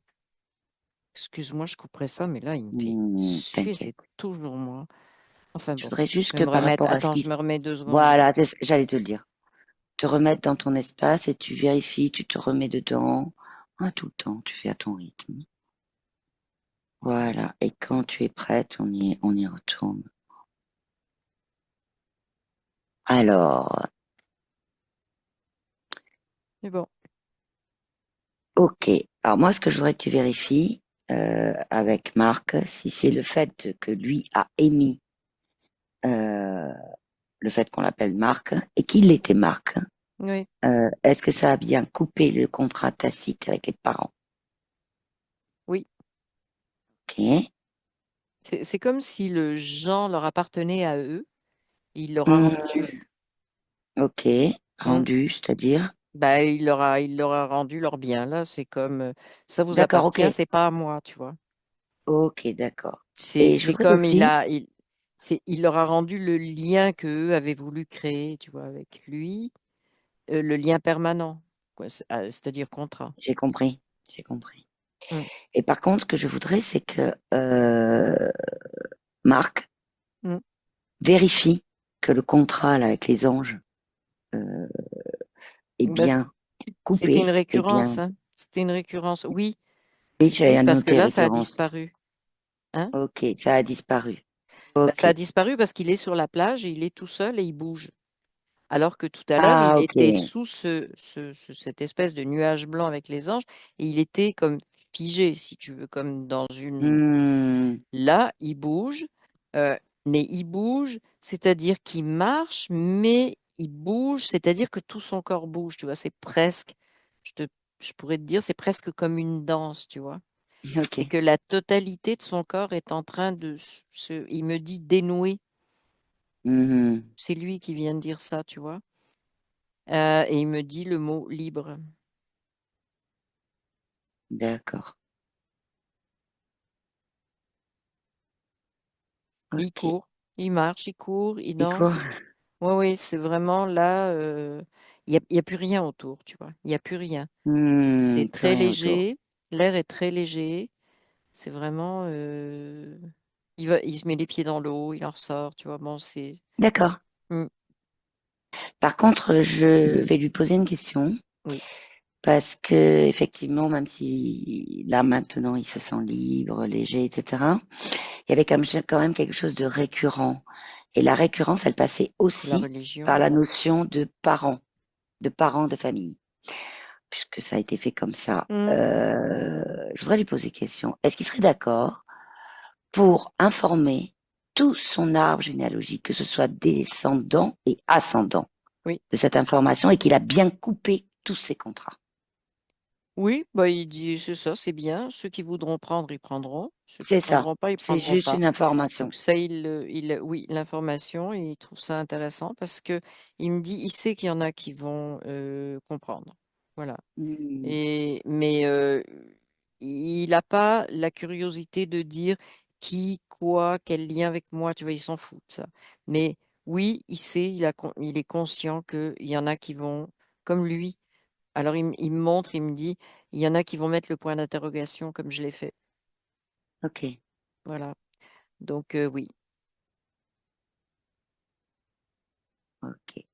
Excuse-moi, je couperai ça, mais là, il me fait suer, T'inquiète. c'est toujours moi. Enfin Je bon, voudrais je juste vais que me par remettre. rapport à ce Attends, qui. je me remets 2 secondes là. Voilà, j'allais te le dire. Te remettre dans ton espace et tu vérifies, tu te remets dedans. Ah, tout le temps, tu fais à ton rythme. Voilà. Et quand tu es prête, on y retourne. Alors, Mais bon, ok. Alors moi, ce que je voudrais que tu vérifies avec Marc, si c'est le fait que lui a émis euh, le fait qu'on l'appelle Marc et qu'il était Marc, oui. est-ce que ça a bien coupé le contrat tacite avec les parents? Oui. Ok. C'est comme si le Jean leur appartenait à eux. Il leur a Hmm, rendu. ok. Hmm. Rendu, c'est-à-dire? Bah, il leur a rendu leur bien. Là, c'est comme ça vous D'accord, appartient, ok. c'est pas à moi, tu vois. Ok, d'accord. Et je C'est voudrais comme aussi, il leur a rendu le lien qu'eux avaient voulu créer, tu vois, avec lui, le lien permanent, quoi, c'est-à-dire contrat. j'ai compris, j'ai compris. Hmm. Et par contre, ce que je voudrais, c'est que Marc Hmm. vérifie que le contrat là, avec les anges euh, est Bah, bien c'était une coupé, est récurrence, bien. hein. C'était une récurrence. Oui, Oui, oui, j'avais parce que noté là, ça a récurrence. disparu. Hein? Ok, ça a disparu. Bah, ça Ok. a disparu parce qu'il est sur la plage et il est tout seul et il bouge. Alors que tout à l'heure, Ah, il ok. était sous cette espèce de nuage blanc avec les anges et il était comme figé, si tu veux, comme dans une. Hmm, Là, il bouge, mais il bouge, c'est-à-dire qu'il marche, mais il bouge, c'est-à-dire que tout son corps bouge, tu vois, c'est presque, je te, je pourrais te dire, c'est presque comme une danse, tu vois. ok. C'est que la totalité de son corps est en train de il me dit dénouer. Mhm, C'est lui qui vient de dire ça, tu vois. Et il me dit le mot libre. d'accord. Il Ok. court, il marche, il court, il Et quoi? danse. Oui, oui, c'est vraiment là, il y a plus rien autour, tu vois. Il n'y a plus rien. C'est Plus très rien autour. léger, l'air est très léger. C'est vraiment, il se met les pieds dans l'eau, il en ressort, tu vois. Bon, c'est. D'accord. Mm, Par contre, je vais lui poser une question oui, parce que effectivement, même si là maintenant il se sent libre, léger, etc., il y avait quand même quelque chose de récurrent. Et la récurrence, elle passait c'est la aussi par religion. la notion de parents de famille, puisque ça a été fait comme ça. Mm, Je voudrais lui poser une question. Est-ce qu'il serait d'accord pour informer tout son arbre généalogique, que ce soit descendant et ascendant, oui, de cette information et qu'il a bien coupé tous ses contrats? Oui, bah, il dit: «C'est ça, c'est bien. Ceux qui voudront prendre, ils prendront. Ceux qui C'est ça, prendront pas, ils c'est prendront juste pas». une information. Donc ça, oui, l'information, il trouve ça intéressant parce que il me dit, il sait qu'il y en a qui vont comprendre. Voilà. Mmh. Mais il n'a pas la curiosité de dire qui, quoi, quel lien avec moi, tu vois, il s'en fout de ça. Mais oui, il sait, il est conscient qu'il y en a qui vont, comme lui. Alors il me montre, il me dit, il y en a qui vont mettre le point d'interrogation comme je l'ai fait. OK, Voilà. Donc oui, OK.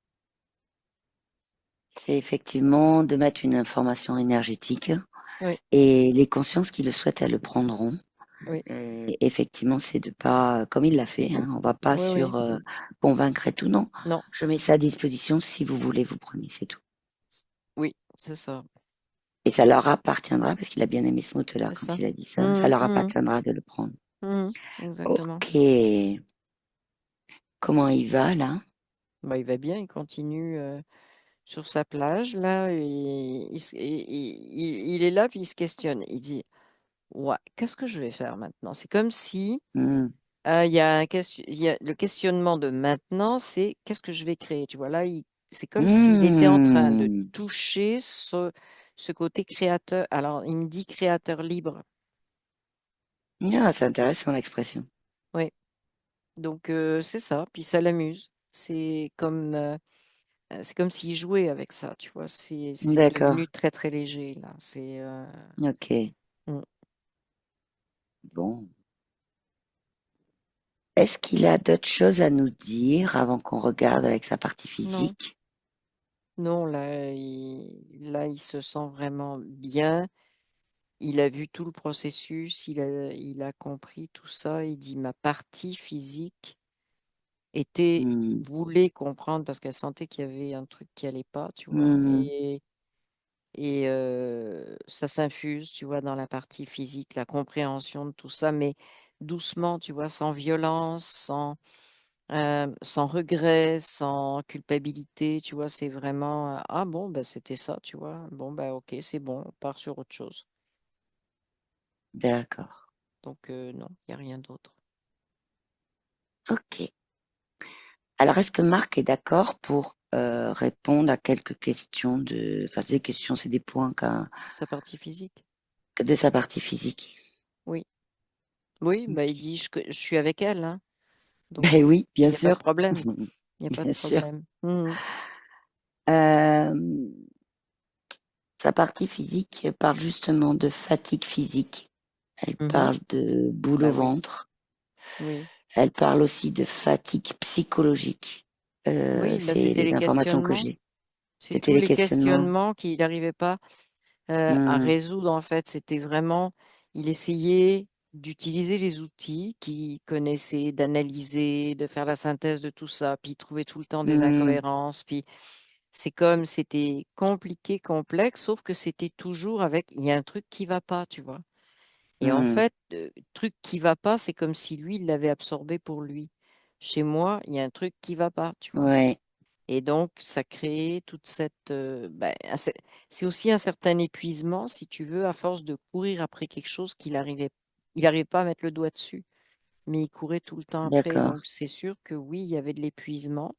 C'est effectivement de mettre une information énergétique oui, et les consciences qui le souhaitent, elles le prendront. oui, Et effectivement, c'est de pas, comme il l'a fait, hein, on va pas oui, oui. sur convaincre et tout, non. Non, Je mets ça à disposition, si vous voulez, vous prenez, c'est tout. oui, c'est ça. Et ça leur appartiendra, parce qu'il a bien aimé ce mot tout à l'heure C'est quand ça. il a dit ça, ça Mmh leur mh. appartiendra de le prendre. Mmh. Exactement. Ok. Comment il va là? Bah, il va bien, il continue, sur sa plage là et il est là puis il se questionne. Il dit: «Ouais, qu'est-ce que je vais faire maintenant?» C'est comme si, Hmm. il y a le questionnement de maintenant, c'est: «Qu'est-ce que je vais créer?» Tu vois? Là, il c'est comme s'il était en train de Hmm. toucher ce côté créateur. Alors il me dit créateur libre. Ah, c'est intéressant l'expression. Oui, donc c'est ça, puis ça l'amuse. C'est comme s'il jouait avec ça, tu vois? C'est D'accord. devenu très, très léger là. Ok. Mmh, Bon. Est-ce qu'il a d'autres choses à nous dire avant qu'on regarde avec sa partie non, physique? non, là, il se sent vraiment bien. Il a vu tout le processus, il a compris tout ça. Il dit: «Ma partie physique était Hmm. voulait comprendre parce qu'elle sentait qu'il y avait un truc qui allait pas», tu vois? Hmm. Ça s'infuse, tu vois, dans la partie physique, la compréhension de tout ça, mais doucement, tu vois? Sans violence, sans regret, sans culpabilité, tu vois? C'est vraiment, «Ah bon, bah, c'était ça», tu vois? «Bon, bah, OK, c'est bon, on part sur autre chose». D'accord. Donc non, il y a rien d'autre. Ok. Alors, est-ce que Marc est d'accord pour répondre à quelques questions de, enfin, c'est des questions, c'est des points Sa partie physique? de sa partie physique? Oui. Oui, bah, il Ok. dit: «Je suis avec elle, hein, donc Ben oui, il bien y a pas de sûr, problème, il y a pas de bien sûr. problème». Mmh. Euh, Sa partie physique parle justement de fatigue physique. Elle Mmh. parle de boule au Bah, oui, ventre. oui. Elle parle aussi de fatigue psychologique. Oui, bah, C'est c'était les les informations que questionnements. j'ai. C'est C'était tous les les questionnements. questionnements qu'il n'arrivait pas, à Hmm. résoudre, en fait. C'était vraiment il essayait d'utiliser les outils qu'il connaissait, d'analyser, de faire la synthèse de tout ça, puis il trouvait tout le temps des Hmm. incohérences, puis c'est comme c'était compliqué, complexe, sauf que c'était toujours avec il y a un truc qui va pas, tu vois? Et en Hmm. fait, truc qui va pas, c'est comme si lui, il l'avait absorbé pour lui. Chez moi, il y a un truc qui va pas, tu vois? Ouais, Et donc, ça crée toute cette, c'est aussi un certain épuisement, si tu veux, à force de courir après quelque chose il arrivait pas à mettre le doigt dessus, mais il courait tout le temps après. d'accord. Donc, c'est sûr que oui, il y avait de l'épuisement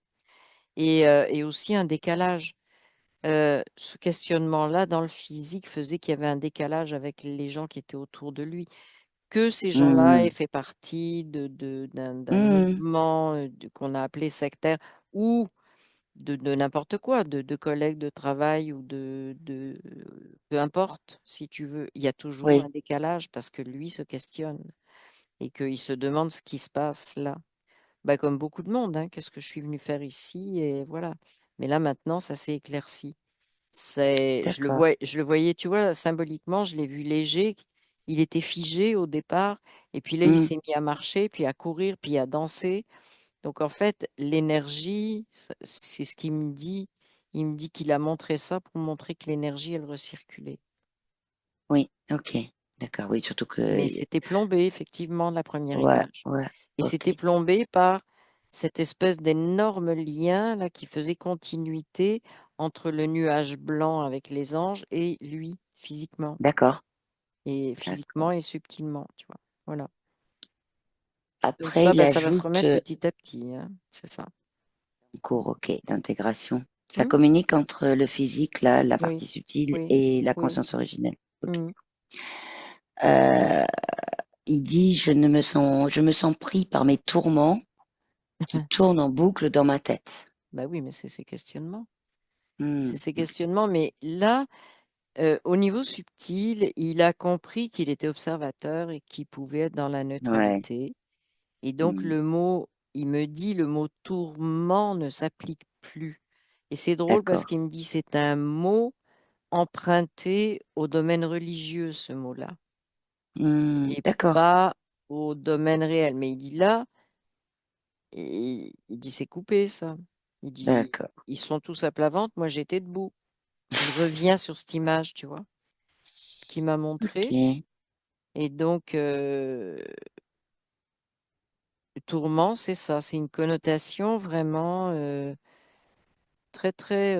et aussi un décalage. Ce questionnement-là, dans le physique, faisait qu'il y avait un décalage avec les gens qui étaient autour de lui. Que ces gens-là aient Hmm. fait partie d'un Hmm. mouvement, qu'on a appelé sectaire ou de n'importe quoi, de collègues de travail ou peu importe, si tu veux. Il y a toujours un Oui, décalage parce que lui se questionne et qu'il se demande ce qui se passe là. Bah, comme beaucoup de monde, hein, qu'est-ce que je suis venu faire ici et voilà. Mais là, maintenant, ça s'est éclairci. d'accord. Je le voyais, tu vois, symboliquement, je l'ai vu léger. Il était figé au départ et puis là, il Hmm. s'est mis à marcher, puis à courir, puis à danser. Donc en fait, l'énergie, c'est ce qu'il me dit. Il me dit qu'il a montré ça pour montrer que l'énergie, elle recirculait. Oui, ok. D'accord, oui, surtout que. Mais c'était plombé, effectivement, la première Ouais, image. ouais, Et c'était ok. plombé par cette espèce d'énorme lien là qui faisait continuité entre le nuage blanc avec les anges et lui, physiquement. d'accord, Et d'accord. physiquement et subtilement, tu vois. Voilà. Donc Après, ça, il ben, ça va se ajoute remettre petit à petit, hein. C'est ça. un cours, ok, d'intégration. Ça Hmm. communique entre le physique, la Oui, partie subtile oui, et la oui. conscience originelle. Ok. Hmm. Euh, il dit, je me sens pris par mes tourments qui tournent en boucle dans ma tête. Bah oui, mais c'est ces questionnements. Hmm, C'est ces questionnements, mais là, au niveau subtil, il a compris qu'il était observateur et qu'il pouvait être dans la ouais, neutralité. Et donc hmm, le mot, il me dit, le mot tourment ne s'applique plus. Et c'est drôle parce d'accord. qu'il me dit, c'est un mot emprunté au domaine religieux, ce mot-là, Hmm, et d'accord, pas au domaine réel. Mais il dit là, il dit, c'est coupé ça. Il dit, d'accord. ils sont tous à plat ventre, moi j'étais debout. Il revient sur cette image, tu vois, qu'il m'a montré. Ok. Et donc, tourment, c'est ça, c'est une connotation vraiment très, très,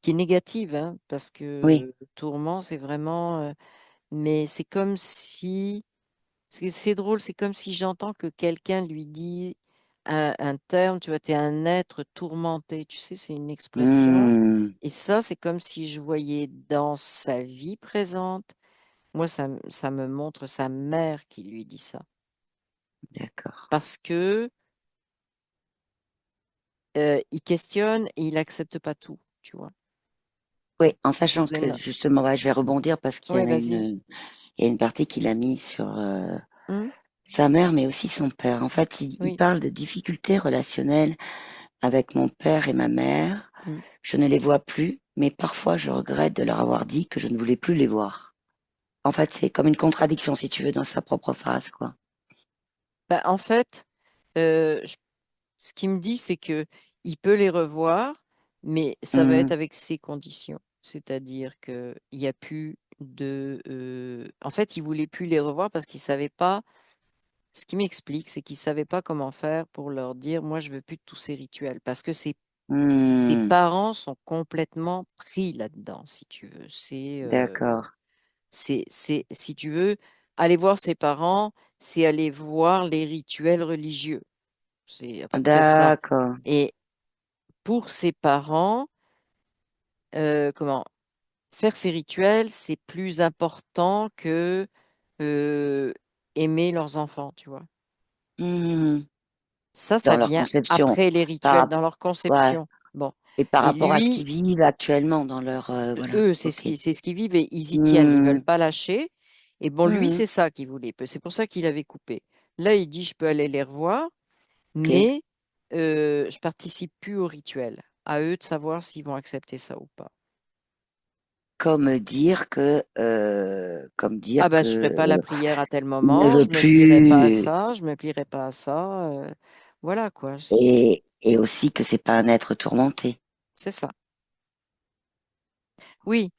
qui est négative, hein, parce Oui. que tourment, c'est vraiment, mais c'est comme si, c'est drôle, c'est comme si j'entends que quelqu'un lui dit un terme, tu vois, tu es un être tourmenté, tu sais, c'est une expression. Hmm, Et ça, c'est comme si je voyais dans sa vie présente, moi, ça me montre sa mère qui lui dit ça. d'accord. Parce que il questionne et il n'accepte pas tout, tu vois. Oui, en Sous sachant que une... justement, ouais, je vais rebondir parce qu'il y Oui, en a vas-y. il y a une partie qu'il a mis sur Hum, sa mère, mais aussi son père. En fait, il oui. parle de difficultés relationnelles avec mon père et ma mère. Hum. Je ne les vois plus, mais parfois je regrette de leur avoir dit que je ne voulais plus les voir. En fait, c'est comme une contradiction, si tu veux, dans sa propre phrase, quoi. Bah, en fait, je ce qu'il me dit, c'est que il peut les revoir, mais ça va être Hmm, avec ses conditions. C'est-à-dire qu'il n'y a plus de... En fait, il voulait plus les revoir parce qu'il savait pas... Ce qui m'explique, c'est qu'il savait pas comment faire pour leur dire, moi, je veux plus de tous ces rituels. Parce que ses hmm, parents sont complètement pris là-dedans, si tu veux. d'accord, Si tu veux, aller voir ses parents, c'est aller voir les rituels religieux. C'est à peu près ça. d'accord. Et pour ses parents, comment faire ces rituels, c'est plus important que euh, aimer leurs enfants, tu vois. Hmm, Ça dans leur vient conception, après les rituels, par, dans leur ouais, conception. Bon. et par Et rapport à ce qu'ils lui, vivent actuellement dans leur, voilà, eux, ok. c'est ce qu'ils vivent et ils y tiennent, ils veulent Hmm, pas lâcher. Et bon, lui, hmm, c'est ça qu'il voulait. C'est pour ça qu'il avait coupé. Là, il dit, je peux aller les revoir, ok. mais je participe plus au rituel. À eux de savoir s'ils vont accepter ça ou pas. Comme Ah dire ben, que je ferai pas la prière à tel il ne moment, veut je me plierai pas à plus, ça, je me plierai pas à ça. Voilà quoi, c'est et aussi que c'est pas un être tourmenté. c'est ça. Oui,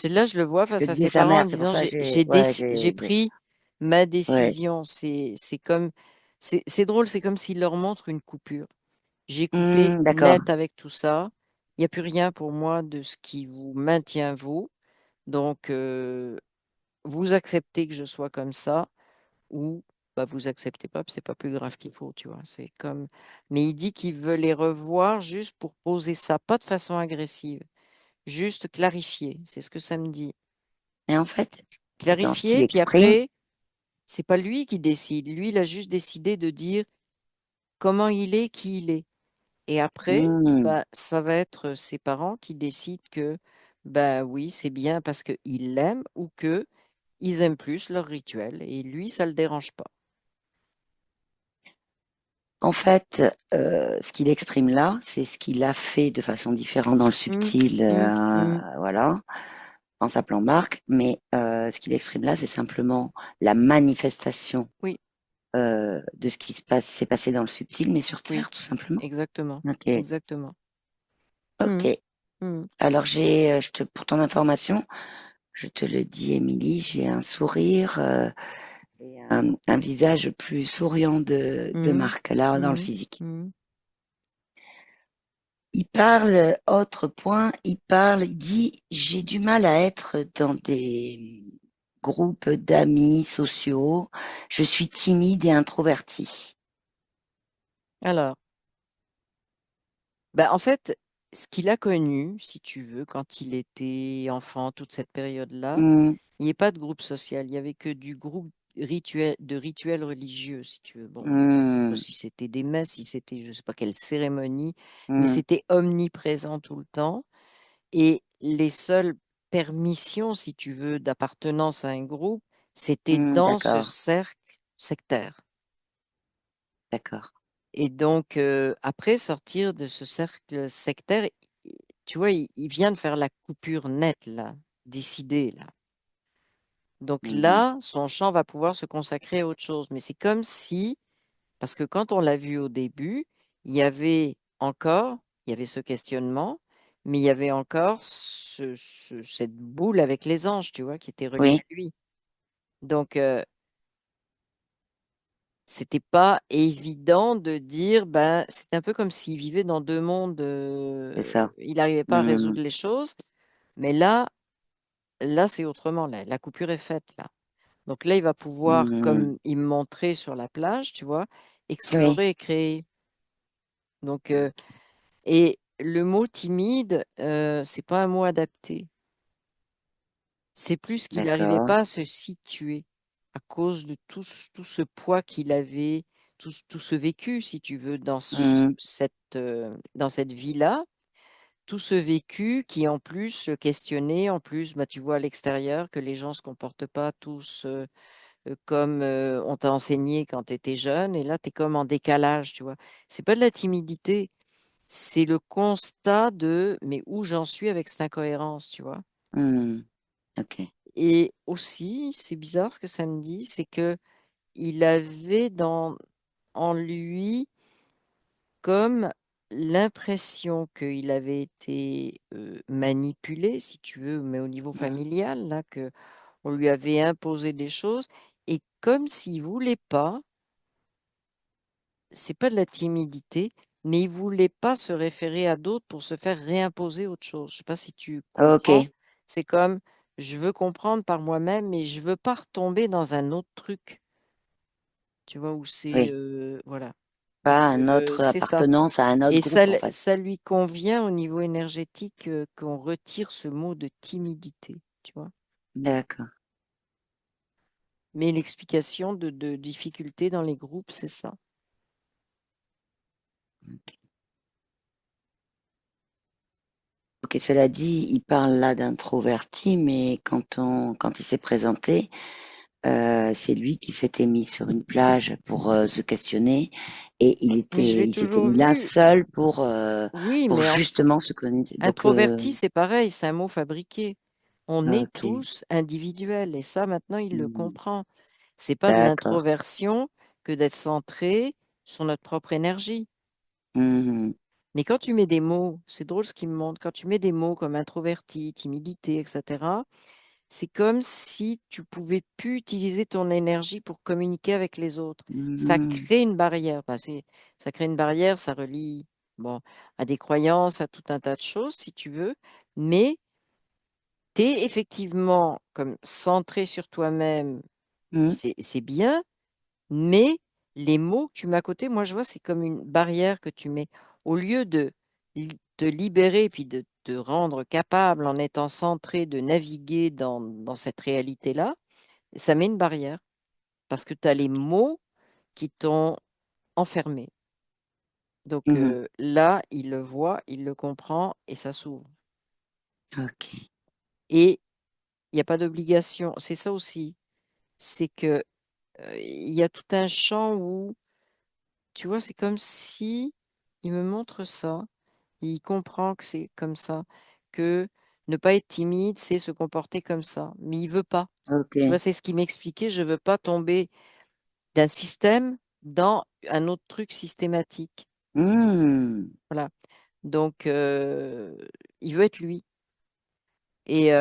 là je le vois Ce que face à disait ses sa parents en mère, c'est pour disant ça que j'ai pris ma ouais. décision. C'est comme c'est drôle, c'est comme s'il leur montre une coupure. J'ai coupé D'accord. net avec tout ça. Il n'y a plus rien pour moi de ce qui vous maintient vous. Donc vous acceptez que je sois comme ça ou bah, vous acceptez pas, puis c'est pas plus grave qu'il faut, tu vois. C'est comme. Mais il dit qu'il veut les revoir juste pour poser ça, pas de façon agressive, juste clarifier. C'est ce que ça me dit. Et en fait, dans ce qu'il Clarifier, puis exprime, après, c'est pas lui qui décide. Lui, il a juste décidé de dire comment il est, qui il est. Et après, hmm, bah, ça va être ses parents qui décident que, bah oui, c'est bien parce qu'ils l'aiment ou que ils aiment plus leur rituel. Et lui, ça le dérange pas. en fait, ce qu'il exprime là, c'est ce qu'il a fait de façon différente dans le Hum, subtil, hum. voilà, en s'appelant Marc. Mais ce qu'il exprime là, c'est simplement la manifestation Oui, de ce qui s'est passé dans le subtil, mais sur oui, Terre, tout simplement. exactement, Ok, exactement. ok. Mhm, mhm, Alors pour ton information, je te le dis, Émilie, j'ai un sourire et un visage plus souriant de mhm, Marc là dans le mhm, physique. mhm. il parle, autre point, il parle, il dit, j'ai du mal à être dans des groupes d'amis sociaux. Je suis timide et introvertie. Alors, bah, en fait, ce qu'il a connu, si tu veux, quand il était enfant, toute cette période-là, Hmm, il n'y avait pas de groupe social. Il n'y avait que du groupe de rituels religieux, si tu veux. Bon, je sais pas hmm, si c'était des messes, si c'était je sais pas quelle cérémonie, mais hmm, c'était omniprésent tout le temps. Et les seules permissions, si tu veux, d'appartenance à un groupe, c'était dans ce d'accord, cercle sectaire. d'accord. Et donc, après sortir de ce cercle sectaire, tu vois, il vient de faire la coupure nette, là, décidée, là. Donc Mhm. là, son champ va pouvoir se consacrer à autre chose. Mais c'est comme si, parce que quand on l'a vu au début, il y avait encore, il y avait ce questionnement, mais il y avait encore cette boule avec les anges, tu vois, qui était reliée Oui, à lui. Donc, c'était pas évident de dire, ben, c'est un peu comme s'il vivait dans deux mondes, c'est ça. il n'arrivait pas à Hmm, résoudre les choses, mais là, c'est autrement, là, la coupure est faite, là. Donc là, il va pouvoir, hmm, comme il me montrait sur la plage, tu vois, oui, explorer et créer. Donc, ok, et le mot timide, c'est pas un mot adapté. C'est plus qu'il n'arrivait d'accord. pas à se situer à cause de tout ce poids qu'il avait, tout ce vécu, si tu veux, Hmm, dans cette vie-là, tout ce vécu qui en plus le questionnait, en plus, bah, tu vois à l'extérieur que les gens ne se comportent pas tous comme on t'a enseigné quand tu étais jeune, et là, tu es comme en décalage, tu vois. C'est pas de la timidité, c'est le constat de mais où j'en suis avec cette incohérence, tu vois. hmm, ok. Et aussi, c'est bizarre ce que ça me dit, c'est que il avait en lui comme l'impression qu'il avait été manipulé, si tu veux, mais au niveau Hmm, familial, là, que on lui avait imposé des choses, et comme s'il voulait pas, c'est pas de la timidité, mais il voulait pas se référer à d'autres pour se faire réimposer autre chose. Je sais pas si tu ok, comprends. C'est comme je veux comprendre par moi-même, mais je veux pas retomber dans un autre truc. Tu vois, où c'est oui. voilà. Pas Donc un autre c'est ça. appartenance à un autre Et groupe, en fait. ça lui convient au niveau énergétique qu'on retire ce mot de timidité, tu vois. D'accord. Mais l'explication de difficultés dans les groupes, c'est ça. Ok, cela dit, il parle là d'introverti, mais quand il s'est présenté, c'est lui qui s'était mis sur une plage pour se questionner et Mais je l'ai il s'était toujours mis là vu. seul Oui, pour mais justement se connaître. Donc, introverti, c'est pareil, c'est un mot fabriqué. On est ok, tous individuels, et ça, maintenant, il le hmm, comprend. C'est pas de d'accord. l'introversion que d'être centré sur notre propre énergie. Hmm, Mais quand tu mets des mots, c'est drôle ce qui me montre, quand tu mets des mots comme introverti, timidité, etc., c'est comme si tu pouvais plus utiliser ton énergie pour communiquer avec les autres. Ça hmm, crée une barrière. Ça crée une barrière, ça relie bon, à des croyances, à tout un tas de choses, si tu veux, mais tu es effectivement comme centré sur toi-même, et hmm, c'est bien, mais les mots que tu mets à côté, moi je vois, c'est comme une barrière que tu mets. Au lieu de te libérer puis de te rendre capable en étant centré de naviguer dans cette réalité-là, ça met une barrière parce que tu as les mots qui t'ont enfermé. Donc hmm, là, il le voit, il le comprend et ça s'ouvre. ok. Et il n'y a pas d'obligation. C'est ça aussi. C'est que il y a tout un champ où, tu vois, c'est comme si il me montre ça. Il comprend que c'est comme ça, que ne pas être timide, c'est se comporter comme ça. Mais il veut pas. Ok. Tu vois, c'est ce qu'il m'expliquait. Je veux pas tomber d'un système dans un autre truc systématique. Hmm, Voilà. Donc, il veut être lui. Et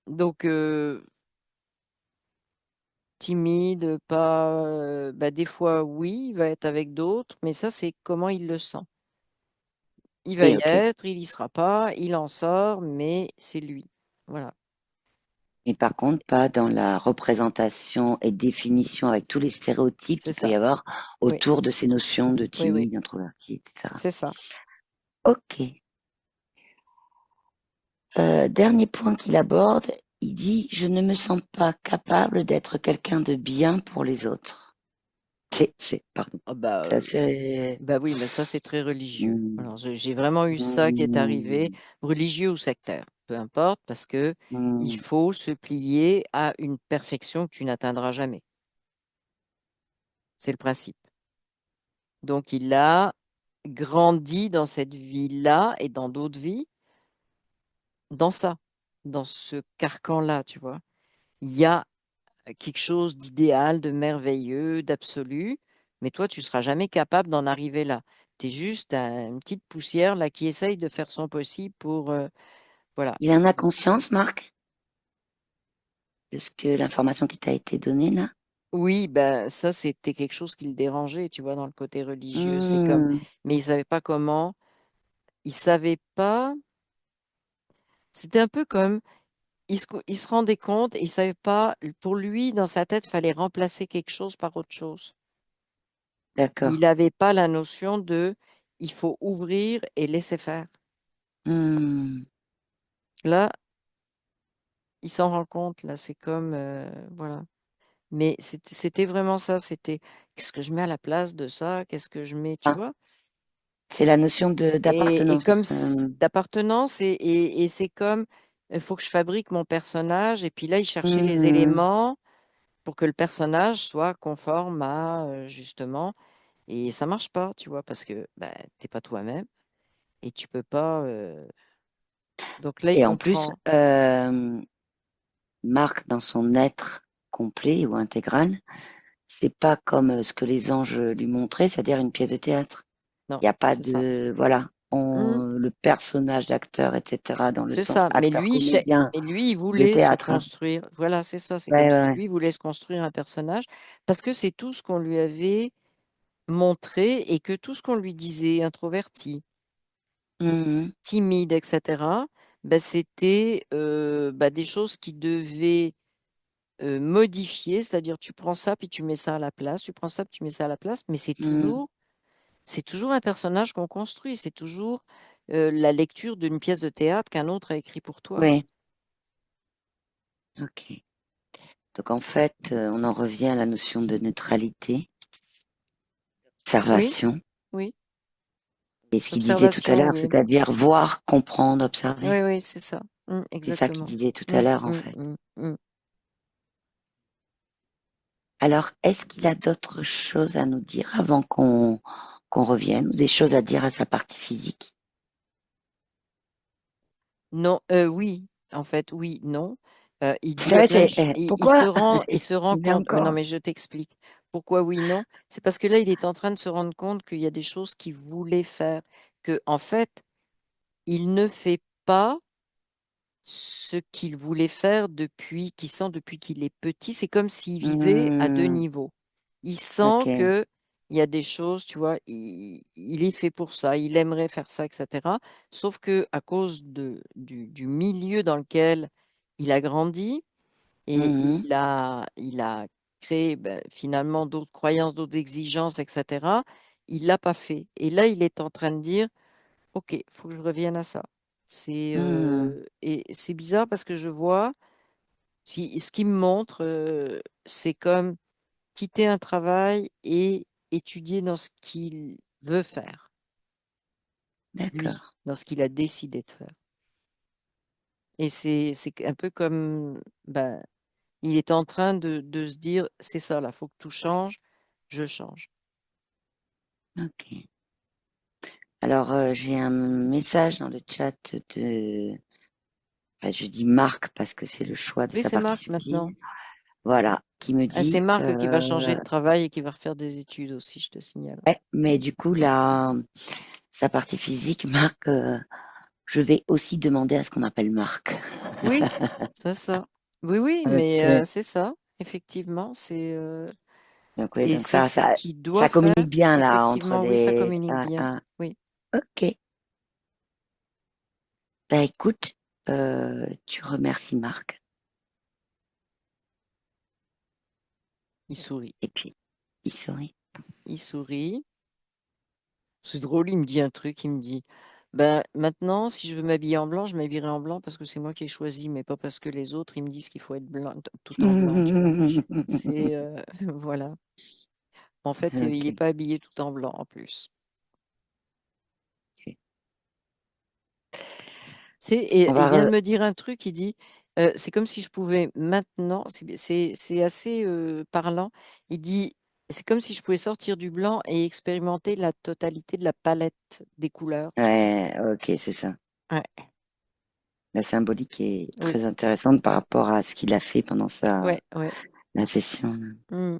donc, timide, pas. Bah, des fois, oui, il va être avec d'autres, mais ça, c'est comment il le sent. Il va Oui, y ok. être, il y sera pas, il en sort, mais c'est lui. Voilà, Mais par contre, pas dans la représentation et définition avec tous les stéréotypes c'est qu'il peut y ça. avoir Oui, autour de ces notions de oui, oui, timide, introverti, etc. c'est ça. Ok. Dernier point qu'il aborde, il dit, je ne me sens pas capable d'être quelqu'un de bien pour les autres. Pardon. Ah Ça, c'est, bah oui, mais ça, c'est très religieux. hmm, Alors, j'ai vraiment eu ça qui est arrivé, hmm, religieux ou sectaire, peu importe, parce que il hmm. faut se plier à une perfection que tu n'atteindras jamais. C'est le principe. Donc, il a grandi dans cette vie-là et dans d'autres vies, dans ça, dans ce carcan-là, tu vois. Il y a quelque chose d'idéal, de merveilleux, d'absolu, mais toi, tu seras jamais capable d'en arriver là. Tu es juste une petite poussière là qui essaye de faire son possible pour voilà. Il en a conscience, Marc, de ce que l'information qui t'a été donnée là? Oui, ben ça, c'était quelque chose qui le dérangeait, tu vois, dans le côté religieux. C'est comme, Hmm, mais il savait pas comment, il savait pas. C'était un peu comme, il se rendait compte, il savait pas, pour lui, dans sa tête, il fallait remplacer quelque chose par autre chose. Il d'accord. n'avait pas la notion de, il faut ouvrir et laisser faire. Hmm, Là, il s'en rend compte, là, c'est comme, voilà. Mais c'était vraiment ça, c'était, qu'est-ce que je mets à la place de ça? Qu'est-ce que je mets, tu ah, vois? c'est la notion de Et comme d'appartenance. d'appartenance, et c'est comme, il faut que je fabrique mon personnage, et puis là, il cherchait les Hmm, éléments pour que le personnage soit conforme à, justement, et ça marche pas, tu vois, parce que bah, t'es pas toi-même, et tu peux pas. Donc là, il et en plus, comprend. Marc, dans son être complet ou intégral, c'est pas comme ce que les anges lui montraient, c'est-à-dire une pièce de théâtre. Non, Il n'y a pas c'est ça. de, voilà, Hmm. le personnage d'acteur, etc., dans le C'est sens ça. acteur-comédien Mais lui, il de voulait se théâtre. construire. Voilà, c'est ça. C'est Ouais, comme ouais, si ouais. lui voulait se construire un personnage parce que c'est tout ce qu'on lui avait montré et que tout ce qu'on lui disait, introverti, Mhm, timide, etc., bah, c'était bah, des choses qui devaient modifier. C'est-à-dire, tu prends ça puis tu mets ça à la place. Tu prends ça puis tu mets ça à la place. Mais mhm. c'est toujours un personnage qu'on construit. C'est toujours la lecture d'une pièce de théâtre qu'un autre a écrit pour toi. Oui, ok. Donc en fait, on en revient à la notion de neutralité, Oui, observation, oui. et ce qu'il disait tout à Observation, l'heure, oui. c'est-à-dire voir, comprendre, Oui, observer. oui, c'est ça. C'est ça qu'il Exactement. disait tout à l'heure, en fait. Mm. Alors, est-ce qu'il a d'autres choses à nous dire avant qu'on revienne, ou des choses à dire à sa partie physique? Non, oui, en fait, oui, non. Il C'est dit à vrai, plein de choses. pourquoi Il se rend il est compte. Mais non, encore. mais je t'explique. Pourquoi oui, non? C'est parce que là, il est en train de se rendre compte qu'il y a des choses qu'il voulait faire, que en fait, il ne fait pas ce qu'il voulait faire qu'il sent depuis qu'il est petit. C'est comme s'il vivait à deux Hmm, niveaux. Il sent ok. que il y a des choses, tu vois, il est fait pour ça, il aimerait faire ça, etc. Sauf que à cause du milieu dans lequel il a grandi, et Mhm, il a créé ben, finalement d'autres croyances, d'autres exigences, etc. Il l'a pas fait. Et là, il est en train de dire, OK, il faut que je revienne à ça. hmm, Et c'est bizarre parce que je vois, ce qu'il me montre, c'est comme quitter un travail et étudier dans ce qu'il veut faire, lui, d'accord. dans ce qu'il a décidé de faire. Et c'est un peu comme, ben, il est en train de se dire, c'est ça, là, faut que tout change, je change. Ok. Alors, j'ai un message dans le chat de, enfin, je dis Marc parce que c'est le choix de Oui, sa c'est partie Marc maintenant. subtile, voilà, qui me Ah, c'est dit, Marc qui va changer de travail et qui va refaire des études aussi, je te signale. ouais, mais du coup, là, sa partie physique, Marc, je vais aussi demander à ce qu'on appelle Marc. Oui, c'est ça. Oui, oui, mais Ok. c'est ça, effectivement, Donc, oui, et donc c'est ce qu'il ça doit faire, communique bien là entre effectivement, oui, ça les. communique bien. Oui. Ok. Bah écoute, tu remercies Marc Il sourit. et puis il sourit. Il sourit. C'est drôle, il me dit un truc, il me dit, ben maintenant, si je veux m'habiller en blanc, je m'habillerai en blanc parce que c'est moi qui ai choisi, mais pas parce que les autres, ils me disent qu'il faut être blanc, tout en blanc, tu vois. C'est, voilà. En fait, il n'est Ok. pas habillé tout en blanc en plus. Et On il va vient de me dire un truc, il dit, c'est comme si je pouvais maintenant, c'est assez parlant, il dit, c'est comme si je pouvais sortir du blanc et expérimenter la totalité de la palette des couleurs, tu vois. Ouais, ok, c'est ça. Ouais, La symbolique est oui, très intéressante par rapport à ce qu'il a fait pendant ouais, ouais. la session. Mm.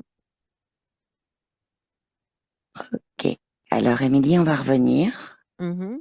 Ok. Alors, Émilie, on va revenir. Mhm.